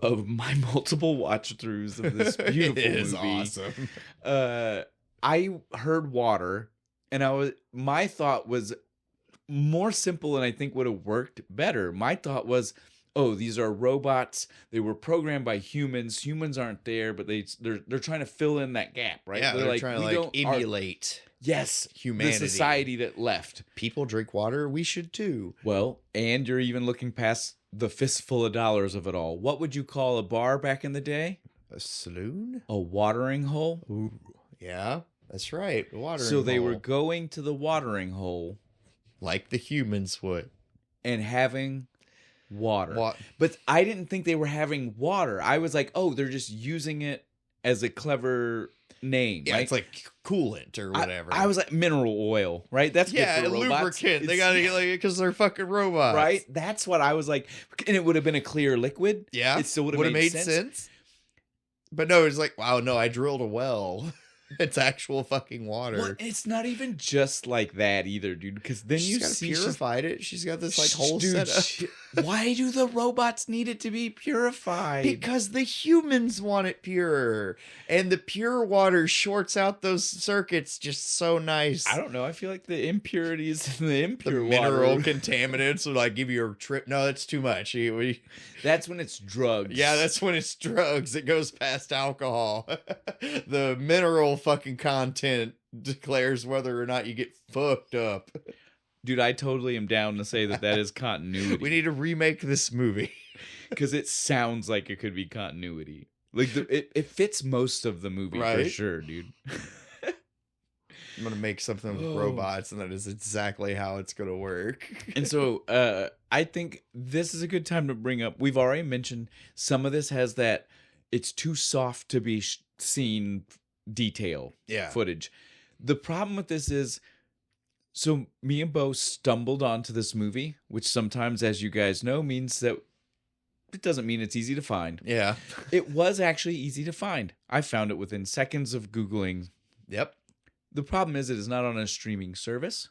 of my multiple watch throughs of this beautiful it is movie, awesome. I heard water, and my thought was more simple, and I think would have worked better. My thought was, oh, these are robots. They were programmed by humans. Humans aren't there, but they're trying to fill in that gap, right? Yeah, they're trying to "We like don't- our- emulate yes, humanity. the society that left. People drink water. We should too. Well, and you're even looking past the fistful of dollars of it all. What would you call a bar back in the day? A saloon? A watering hole. Ooh, yeah, that's right. Water. So they were going to the watering hole like the humans would. and having water. What? But I didn't think they were having water. I was like, oh, they're just using it as a clever name. Yeah, right? it's like coolant or whatever. I was like, mineral oil, right? That's good yeah, for robots. lubricant. They gotta get like because they're fucking robots, right. That's what I was like, and it would have been a clear liquid. Yeah, it still would would've have made made sense. But no, it's like, wow, no, I drilled a well. It's actual fucking water. Well, it's not even just like that either, dude. Because then She's you got see purified it. She's got this like whole dude, setup. why do the robots need it to be purified? Because the humans want it pure, and the pure water shorts out those circuits just so nice. I don't know. I feel like the impurities in the the impure mineral water. contaminants will like give you a trip. No, that's too much. That's when it's drugs. Yeah, that's when it's drugs. It goes past alcohol. The mineral fucking content declares whether or not you get fucked up. dude. I totally am down to say that is continuity. We need to remake this movie. because it sounds like it could be continuity. Like it fits most of the movie for Right? sure, dude. I'm gonna make something with Oh. robots, and that is exactly how it's gonna work. And so I think this is a good time to bring up. We've already mentioned some of this has that it's too soft to be seen detail Yeah. footage. The problem with this is, so me and Bo stumbled onto this movie, which sometimes, as you guys know, means that it doesn't mean it's easy to find. Yeah. It was actually easy to find. I found it within seconds of Googling. Yep. The problem is it is not on a streaming service.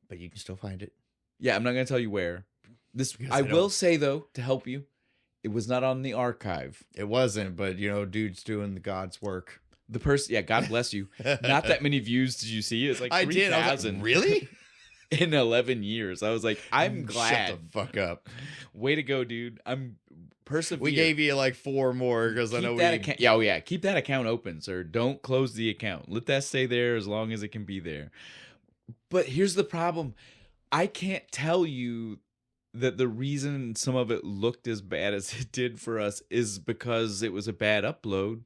But you can still find it. Yeah, I'm not going to tell you where. Because I I will don't- say, though, to help you, it was not on the archive. It wasn't, but dude's doing the God's work. The person, yeah, God bless you. Not that many views did you see? It's like I did. I was 3,000 like, really? in 11 years. I was like, I'm glad. Shut the fuck up. Way to go, dude. I'm persevere. We gave you like 4 more because I Keep know that we. account. Yeah, oh yeah. Keep that account open, sir. Don't close the account. Let that stay there as long as it can be there. But here's the problem. I can't tell you that the reason some of it looked as bad as it did for us is because it was a bad upload.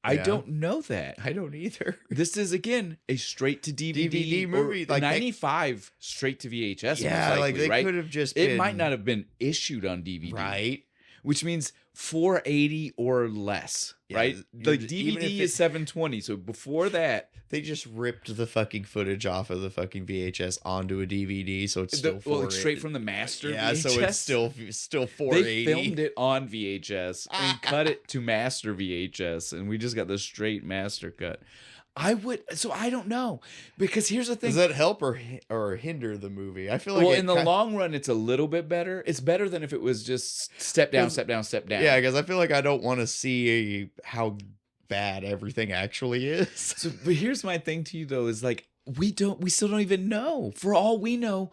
I Yeah. don't know that. I don't either. This is again a straight to DVD, DVD or movie, like they- 95 straight to VHS. Yeah, most like likely, they right? could have just. It been, might not have been issued on DVD, Right. which means 480 or less, Yeah, right? you're Like just- even if DVD it- is 720. So before that, They just ripped the fucking footage off of the fucking VHS onto a DVD, so it's still like straight from the master. Yeah, VHS. so it's still 480. They filmed it on VHS and cut it to master VHS, and we just got the straight master cut. I don't know, because here's the thing. Does that help or hinder the movie? I feel like Well, in the long run, it's a little bit better. It's better than if it was just step down, step down, step down. Yeah, because I feel like I don't want to see how bad everything actually is. So, but here's my thing to you though: is like we still don't even know. For all we know,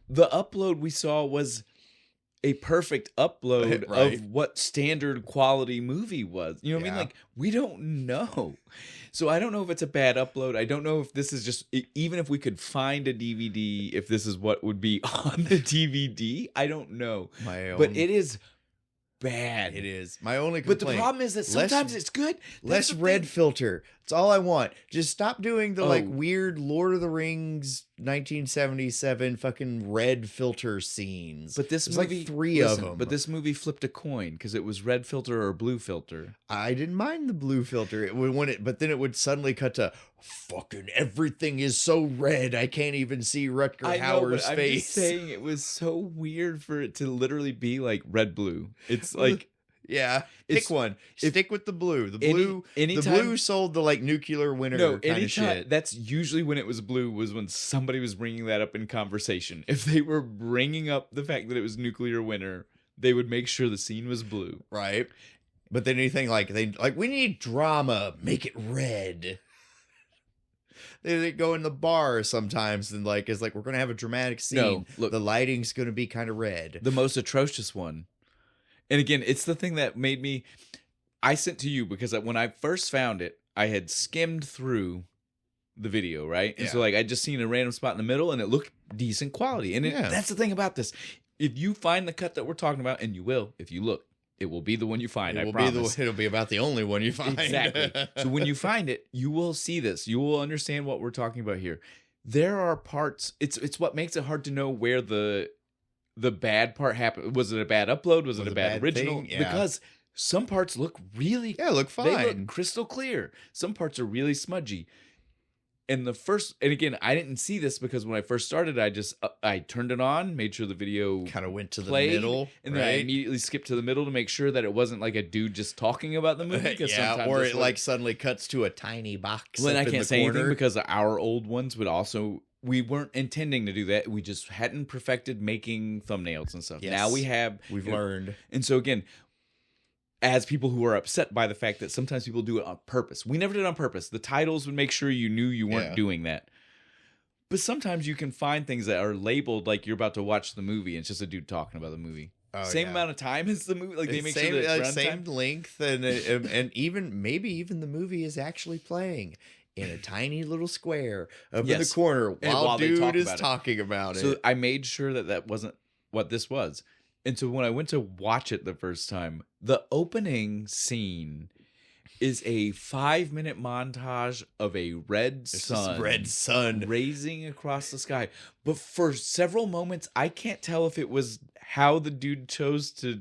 the upload we saw was a perfect upload Right. of what standard quality movie was. You know what I mean? Yeah. Like, we don't know. So I don't know if it's a bad upload. I don't know if this is just, even if we could find a DVD, if this is what would be on the DVD. I don't know. But it is bad. It is. My only But complaint. the problem is that sometimes it's good. Less red filter. It's all I want. Just stop doing the like weird Lord of the Rings 1977 fucking red filter scenes. But this There's movie, like 3 of them. But this movie flipped a coin because it was red filter or blue filter. I didn't mind the blue filter. It would but then it would suddenly cut to fucking everything is so red. I can't even see Rutger Hauer's face. I'm just saying it was so weird for it to literally be like red blue. It's like. Yeah, pick one. Stick with the blue. The blue, the blue sold the like nuclear winter kind of shit. That's usually when it was blue was when somebody was bringing that up in conversation. If they were bringing up the fact that it was nuclear winter, they would make sure the scene was blue. Right. But then anything like we need drama, make it red. They go in the bar sometimes and like it's like we're gonna have a dramatic scene. No, look, the lighting's gonna be kind of red. The most atrocious one. And again, it's the thing that made me. I sent to you because when I first found it, I had skimmed through the video, right? And so like I just seen a random spot in the middle, and it looked decent quality. And that's the thing about this: if you find the cut that we're talking about, and you will, if you look, it will be the one you find. I promise. It'll be about the only one you find. Exactly. So when you find it, you will see this. You will understand what we're talking about here. There are parts. It's what makes it hard to know where the bad part happened. Was it a bad upload? Was it a bad original? Thing? Yeah. Because some parts look really look fine. They look crystal clear. Some parts are really smudgy. And again, I didn't see this because when I first started, I turned it on, made sure the video kind of went to played, the middle, and then I immediately skipped to the middle to make sure that it wasn't like a dude just talking about the movie. Or it like suddenly cuts to a tiny box. Well, up I in can't the say corner. anything because our old ones would also. We weren't intending to do that. We just hadn't perfected making thumbnails and stuff. Yes. Now we have. We've learned. And so again, as people who are upset by the fact that sometimes people do it on purpose. We never did it on purpose. The titles would make sure you knew you weren't doing that. But sometimes you can find things that are labeled like you're about to watch the movie and it's just a dude talking about the movie. Same amount of time as the movie. Like they make sure that it's same length and even maybe even the movie is actually playing in a tiny little square up in the corner while dude is talking about it. So I made sure that wasn't what this was. And so when I went to watch it the first time, the opening scene is a 5-minute montage of a red sun raising across the sky. But for several moments, I can't tell if it was how the dude chose to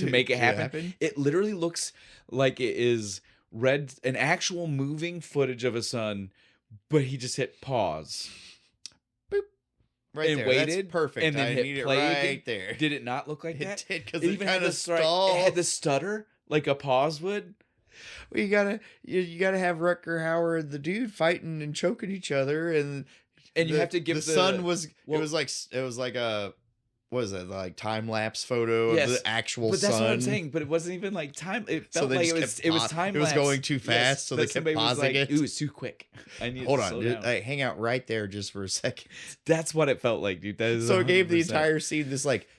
make it happen. It literally looks like it is an actual moving footage of a sun, but he just hit pause. Boop. Right and there. Waited. That's perfect. And then hit play again. There. Did it not look like that? It did, because it it even kind had of stalled. It had the stutter like a pause would. Well, you gotta have Rutger Hauer and the dude fighting and choking each other, and you have to give the sun was it was like a. What is it, like time lapse photo of the actual sun? But that's what I'm saying. But it wasn't even like time. It felt like it was time. It was going too fast, so they kept pausing it. Ooh, it's too quick. I need. Hold on, like, hang out right there just for a second. That's what it felt like, dude. That is so 100%. It gave the entire scene this like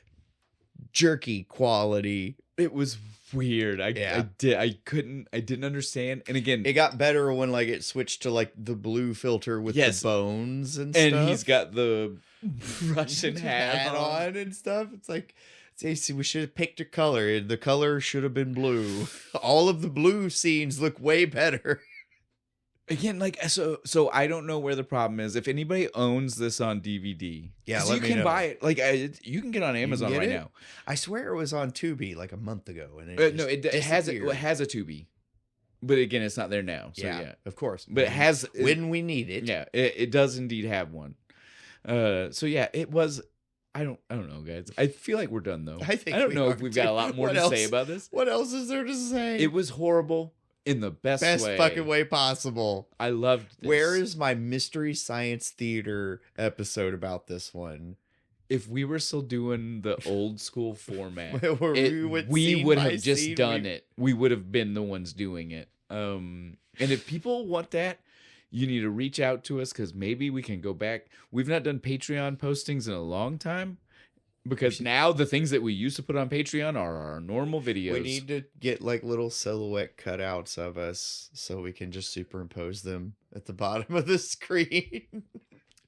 jerky quality. It was weird. I didn't understand. And again, it got better when like it switched to like the blue filter with the bones and stuff. And he's got the Russian hat on and stuff. It's like, see, we should have picked a color. The color should have been blue. All of the blue scenes look way better. Again, like so I don't know where the problem is. If anybody owns this on DVD, you can buy it. Like you can get it on Amazon right now. I swear it was on Tubi like a month ago, and it has a Tubi, but again, it's not there now. So yeah, of course. But it has when we need it. Yeah, it does indeed have one. So yeah, it was. I don't know, guys. I feel like we're done though. I don't know if we've got a lot more to say about this. What else is there to say? It was horrible. In the best way. Fucking way possible. I loved this. Where is my Mystery Science Theater episode about this one? If we were still doing the old school format, we would have just done it. We would have been the ones doing it. And if people want that, you need to reach out to us because maybe we can go back. We've not done Patreon postings in a long time. Because now the things that we used to put on Patreon are our normal videos. We need to get like little silhouette cutouts of us so we can just superimpose them at the bottom of the screen.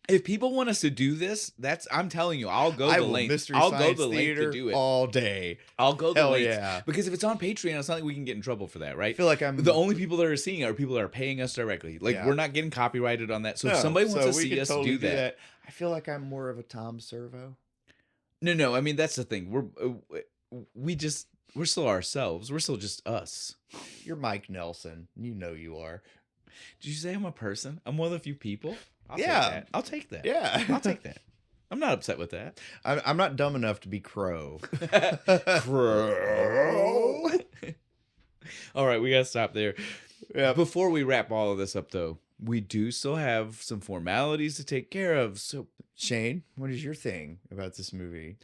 If people want us to do this, I'm telling you, I'll go the length. I'll go the length to do it all day. I'll go the length. Yeah. Because if it's on Patreon, it's not like we can get in trouble for that, right? I feel like the only people that are seeing it are people that are paying us directly. Like we're not getting copyrighted on that. So if somebody wants to see us totally do that, I feel like I'm more of a Tom Servo. No. I mean, that's the thing. We're still ourselves. We're still just us. You're Mike Nelson. You know you are. Did you say I'm a person? I'm one of the few people. I'll take that. Yeah. I'll take that. I'm not upset with that. I'm not dumb enough to be Crow. Crow. All right, we got to stop there. Yeah. Before we wrap all of this up, though, we do still have some formalities to take care of. So, Shane, what is your thing about this movie?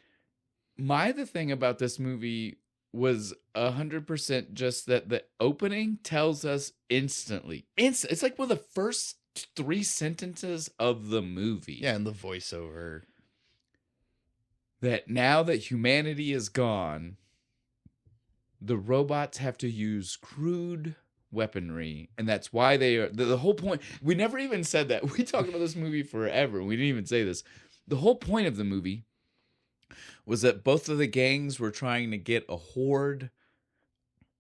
The thing about this movie was 100% just that the opening tells us instantly. It's like one of the first 3 sentences of the movie. Yeah, and the voiceover. That now that humanity is gone, the robots have to use crude weaponry. And that's why they are... The whole point... We never even said that. We talked about this movie forever. We didn't even say this. The whole point of the movie was that both of the gangs were trying to get a horde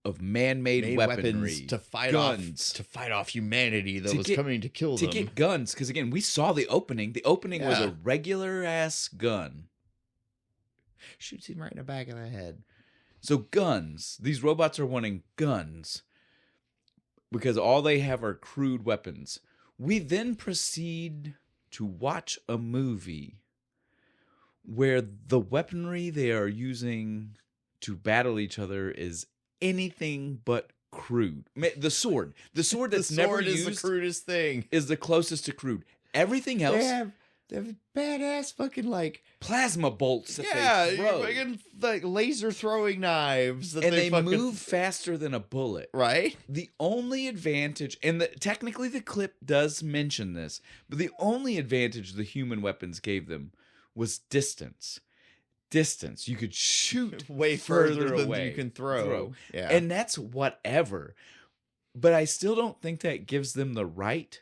of man-made weaponry to fight off humanity that was coming to kill them. To get guns, because again, we saw the opening. The opening was a regular-ass gun. Shoots him right in the back of the head. So guns. These robots are wanting guns because all they have are crude weapons. We then proceed to watch a movie where the weaponry they are using to battle each other is anything but crude. The sword that's never used is the crudest thing. Is the closest to crude. Everything else, they have badass fucking like plasma bolts that they throw. Fucking like laser throwing knives that they move faster than a bullet. Right? The only advantage, and technically the clip does mention this, but the only advantage the human weapons gave them was distance. You could shoot way further than you can throw. Yeah. And that's whatever. But I still don't think that gives them the right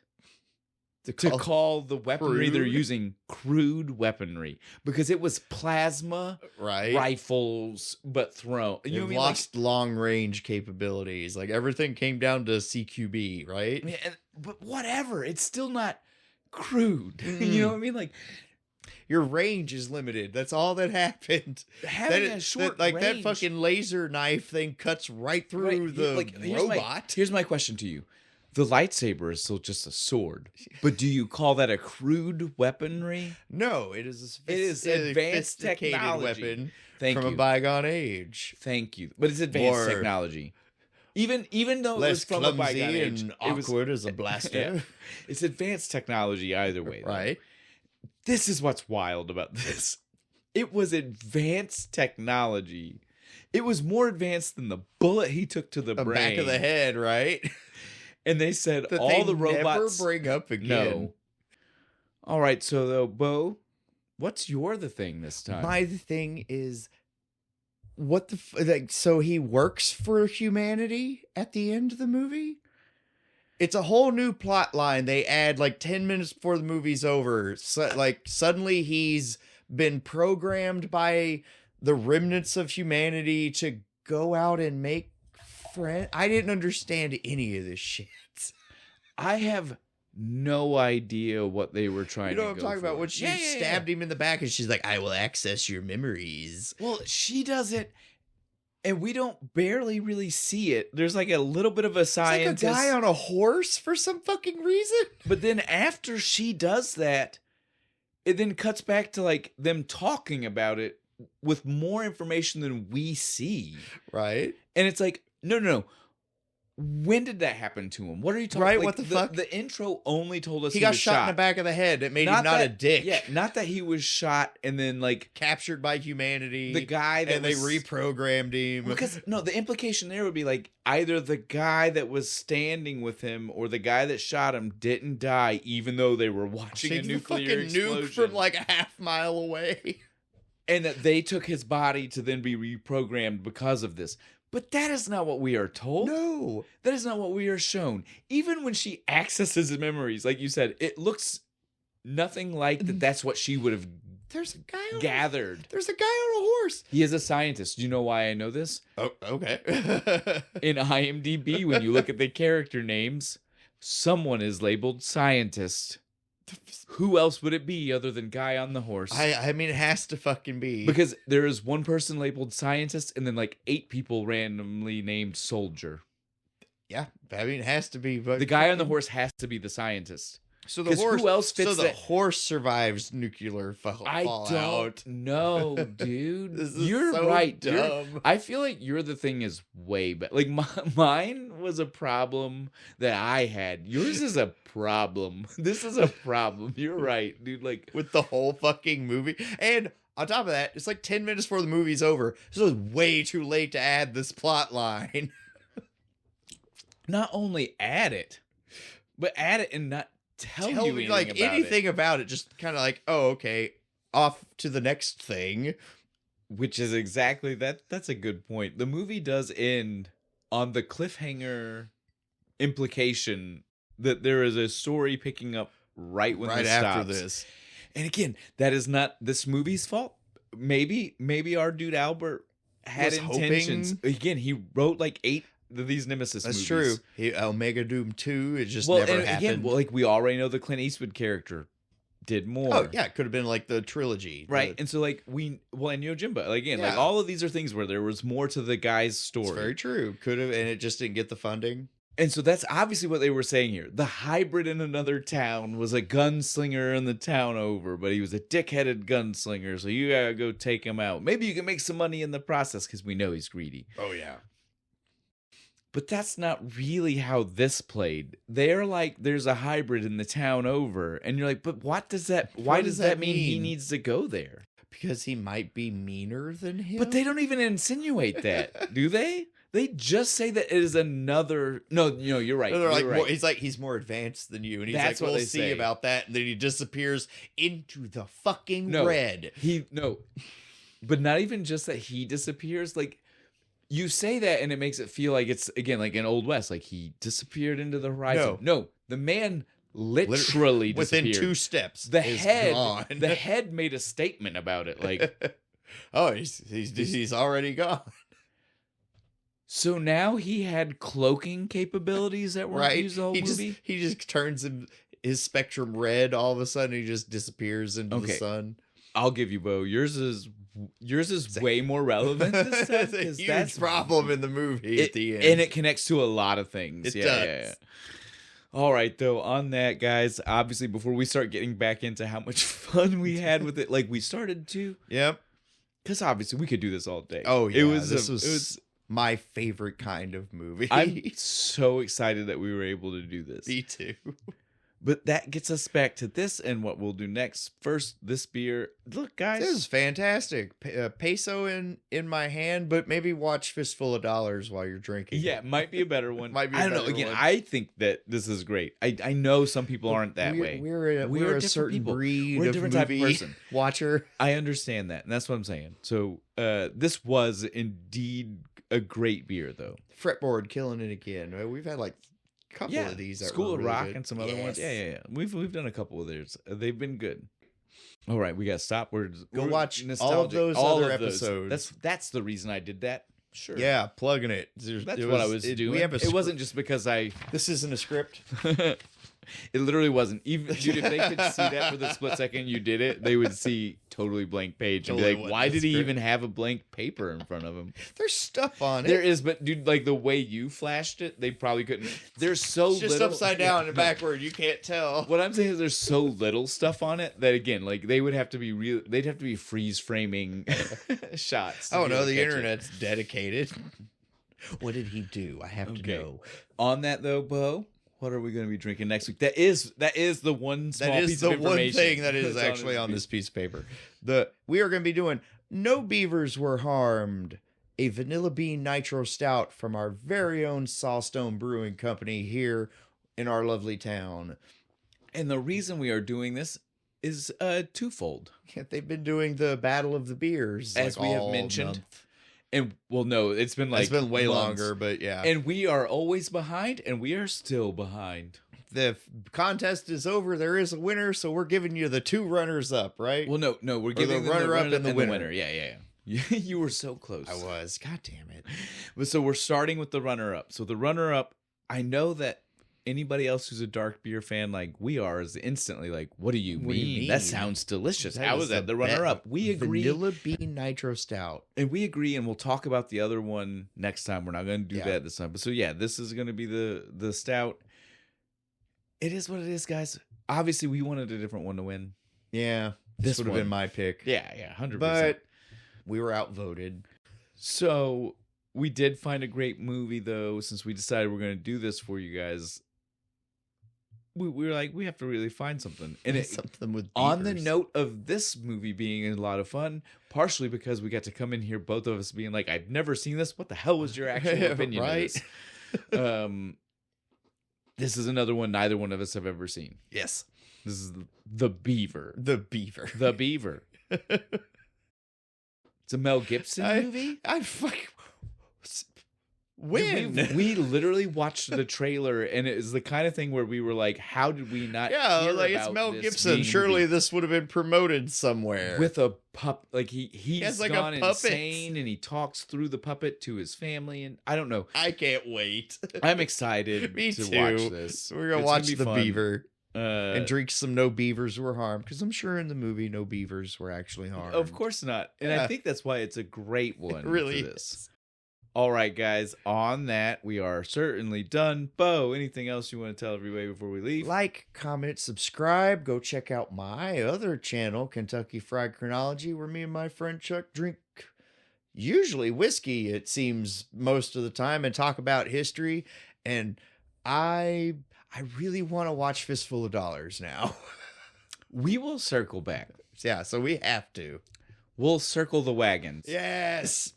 to call the weaponry they're using crude weaponry, because it was plasma rifles, but thrown. You know what I mean? Lost long range capabilities. Like everything came down to CQB, right? Yeah, but whatever. It's still not crude. You know what I mean? Like, your range is limited. That's all that happened. Having a short range. That fucking laser knife thing cuts right through the robot. Here's my question to you. The lightsaber is still just a sword, but do you call that a crude weaponry? No, it is advanced technology. Weapon from a bygone age. Thank you. But it's advanced technology. Even though it was from a bygone age, and awkward as a blaster. It's advanced technology either way. Right. This is what's wild about this. It was advanced technology. It was more advanced than the bullet he took to the brain. Back of the head, right? And they said that all the robots never bring up again. No. All right, so though, Bo, what's the thing this time? My thing is, what the so he works for humanity at the end of the movie? It's a whole new plot line they add like 10 minutes before the movie's over. So, like suddenly he's been programmed by the remnants of humanity to go out and make friends. I didn't understand any of this shit. I have no idea what they were trying to go for. You know what I'm talking about? When she stabbed him in the back and she's like, I will access your memories. Well, she does it. And we don't barely really see it. There's like a little bit of a scientist. It's like a guy on a horse for some fucking reason. But then after she does that, it then cuts back to like them talking about it with more information than we see. Right. And it's like, no. When did that happen to him? What are you talking about? Right, like, what the fuck? The intro only told us he got shot in the back of the head. It made him not a dick. Yeah, not that he was shot and then like captured by humanity. The guy that they reprogrammed him. Because the implication there would be like either the guy that was standing with him or the guy that shot him didn't die, even though they were watching a nuclear explosion nuke from like a half mile away. And that they took his body to then be reprogrammed because of this. But that is not what we are told. No. That is not what we are shown. Even when she accesses his memories, like you said, it looks nothing like that. That's what she would have There's a guy gathered. There's a guy on a horse. He is a scientist. Do you know why I know this? Oh, okay. In IMDb, when you look at the character names, someone is labeled scientist. Who else would it be other than guy on the horse? I mean, it has to fucking be. Because there is one person labeled scientist and then like 8 people randomly named soldier. Yeah, I mean, it has to be. The guy on the horse has to be the scientist. So the horse. Who else fits so the that? horse survives nuclear fallout. I don't know, dude. This is You're so right. dumb. I feel like your the thing is way better. Like mine was a problem that I had. Yours is a problem. This is a problem. You're right, dude. Like With the whole fucking movie, and on top of that, it's like 10 minutes before the movie's over. So it's way too late to add this plot line. not only add it, but add it and not tell you me anything like about anything it. about it. Just kind of like, oh, okay, off to the next thing. Which is exactly that. That's a good point. The movie does end on the cliffhanger implication that there is a story picking up right when Right this after stops. this. And again, that is not this movie's fault. Maybe our dude Albert had Was intentions. hoping- Again, he wrote like 8 of these Nemesis That's movies. true. Omega Doom 2, it just Well, never and happened. again, like we already know the Clint Eastwood character did more. Oh, yeah, it could have been like the trilogy. Right. And so like and Yojimbo, again, like Yeah. all of these are things where there was more to the guy's story. It's very true. Could have, and it just didn't get the funding. And so that's obviously what they were saying here. The hybrid in another town was a gunslinger in the town over, but he was a dick-headed gunslinger, so you gotta go take him out. Maybe you can make some money in the process because we know he's greedy. Oh, yeah. But that's not really how this played. They're like, there's a hybrid in the town over, and you're like, but what does that? Why does that mean he needs to go there? Because he might be meaner than him. But they don't even insinuate that, do they? They just say that it is another. No, you're right. They're You're like, right. he's more advanced than you, and he's That's like, what we'll they see say. about that, and then he disappears into the fucking No. red. But not even just that he disappears. Like you say that, and it makes it feel like it's again like an Old West. Like he disappeared into the horizon. No, the man literally within disappeared. 2 steps. The is head, gone. the head made a statement about it. Like, oh, he's already gone. so now he had cloaking capabilities that weren't Right? used the whole movie. He just turns his spectrum red. All of a sudden, he just disappears into the sun. I'll give you, Bo. Yours is way more relevant this time. That's a 'cause huge problem in the movie at the end. And it connects to a lot of things. It Yeah. does. All right, though, on that, guys, obviously, before we start getting back into how much fun we had with it, like we started to, Yep. because obviously we could do this all day. Oh, yeah. It was this was my favorite kind of movie. I'm so excited that we were able to do this. Me too. But that gets us back to this and what we'll do next. First, this beer. Look, guys. This is fantastic. Peso in my hand, but maybe watch Fistful of Dollars while you're drinking. Yeah, might be a better one. Might be a I don't know. better Again, one. I think that this is great. I know some people aren't that way. We're a different certain people. breed We're a of different type of movie person. watcher. I understand that, and that's what I'm saying. So this was indeed a great beer, though. Fretboard killing it again. We've had like a couple of these. That School were of really Rock good. and some other ones. Yes. Yeah. We've done a couple of theirs. They've been good. All right, we got to stop. We're watch all of nostalgic. those All other of those. episodes. That's the reason I did that. Sure. Yeah, plugging it. That's what I was doing. We have It wasn't just because I. This isn't a script. It literally wasn't. Even dude, if they could see that for the split second you did it, they would see totally blank page and Totally be like, wasn't "Why a did he script." even have a blank paper in front of him?" There's stuff on it. There is, but dude, like the way you flashed it, they probably couldn't. There's so It's just little upside down and backward. You can't tell. What I'm saying is there's so little stuff on it that again, like they would have to be real. They'd have to be freeze framing shots. to Oh be able no, to the catch it. internet's dedicated. What did he do? I have to Okay. know. On that though, Bo, what are we going to be drinking next week? That is the one small That is piece the of one information thing that is that's actually on this piece of paper. We are going to be doing No Beavers Were Harmed, a vanilla bean nitro stout from our very own Sawstone Brewing Company here in our lovely town. And the reason we are doing this is twofold. Yeah, they've been doing the Battle of the Beers, as like, we have all mentioned. month. And well, no, it's been like It's been way months. longer, but yeah. And we are always behind, and we are still behind. The contest is over. There is a winner, so we're giving you the 2 runners up, right? Well, no, we're giving the runner up and the winner. Yeah. You were so close. I was. God damn it. But so we're starting with the runner up. So the runner up, I know that anybody else who's a dark beer fan like we are is instantly like, what do you mean? That sounds delicious. How is that the runner up? We agree. Vanilla Bean Nitro Stout. And we agree, and we'll talk about the other one next time. We're not going to do that this time. But so yeah, this is going to be the stout. It is what it is, guys. Obviously, we wanted a different one to win. Yeah. This would have been my pick. Yeah, 100%. But we were outvoted. So we did find a great movie, though, since we decided we're going to do this for you guys. We were like, we have to really find something. And something with on the beavers. note of this movie being a lot of fun, partially because we got to come in here, both of us being like, I've never seen this. What the hell was your actual opinion right? of this? This is another one neither one of us have ever seen. Yes. This is The Beaver. The Beaver. The Beaver. It's a Mel Gibson movie? I when? We literally watched the trailer, and it is the kind of thing where we were like, how did we not hear like, about it's Mel this Gibson. being Surely movie? this would have been promoted somewhere. With a pup, like he's has like gone a puppet. insane, and he talks through the puppet to his family, and I don't know. I can't wait. I'm excited Me to too. watch this. We're going to It's watch be The fun. Beaver and Uh, drink some No Beavers Were Harmed, because I'm sure in the movie no beavers were actually harmed. Of course not. And I Yeah. think that's why it's a great one. It really for this. is. All right, guys. On that, we are certainly done. Bo, anything else you want to tell everybody before we leave? Like, comment, subscribe. Go check out my other channel, Kentucky Fried Chronology, where me and my friend Chuck drink usually whiskey, it seems, most of the time, and talk about history. And I really want to watch Fistful of Dollars now. We will circle back. Yeah, so we have to. We'll circle the wagons. Yes.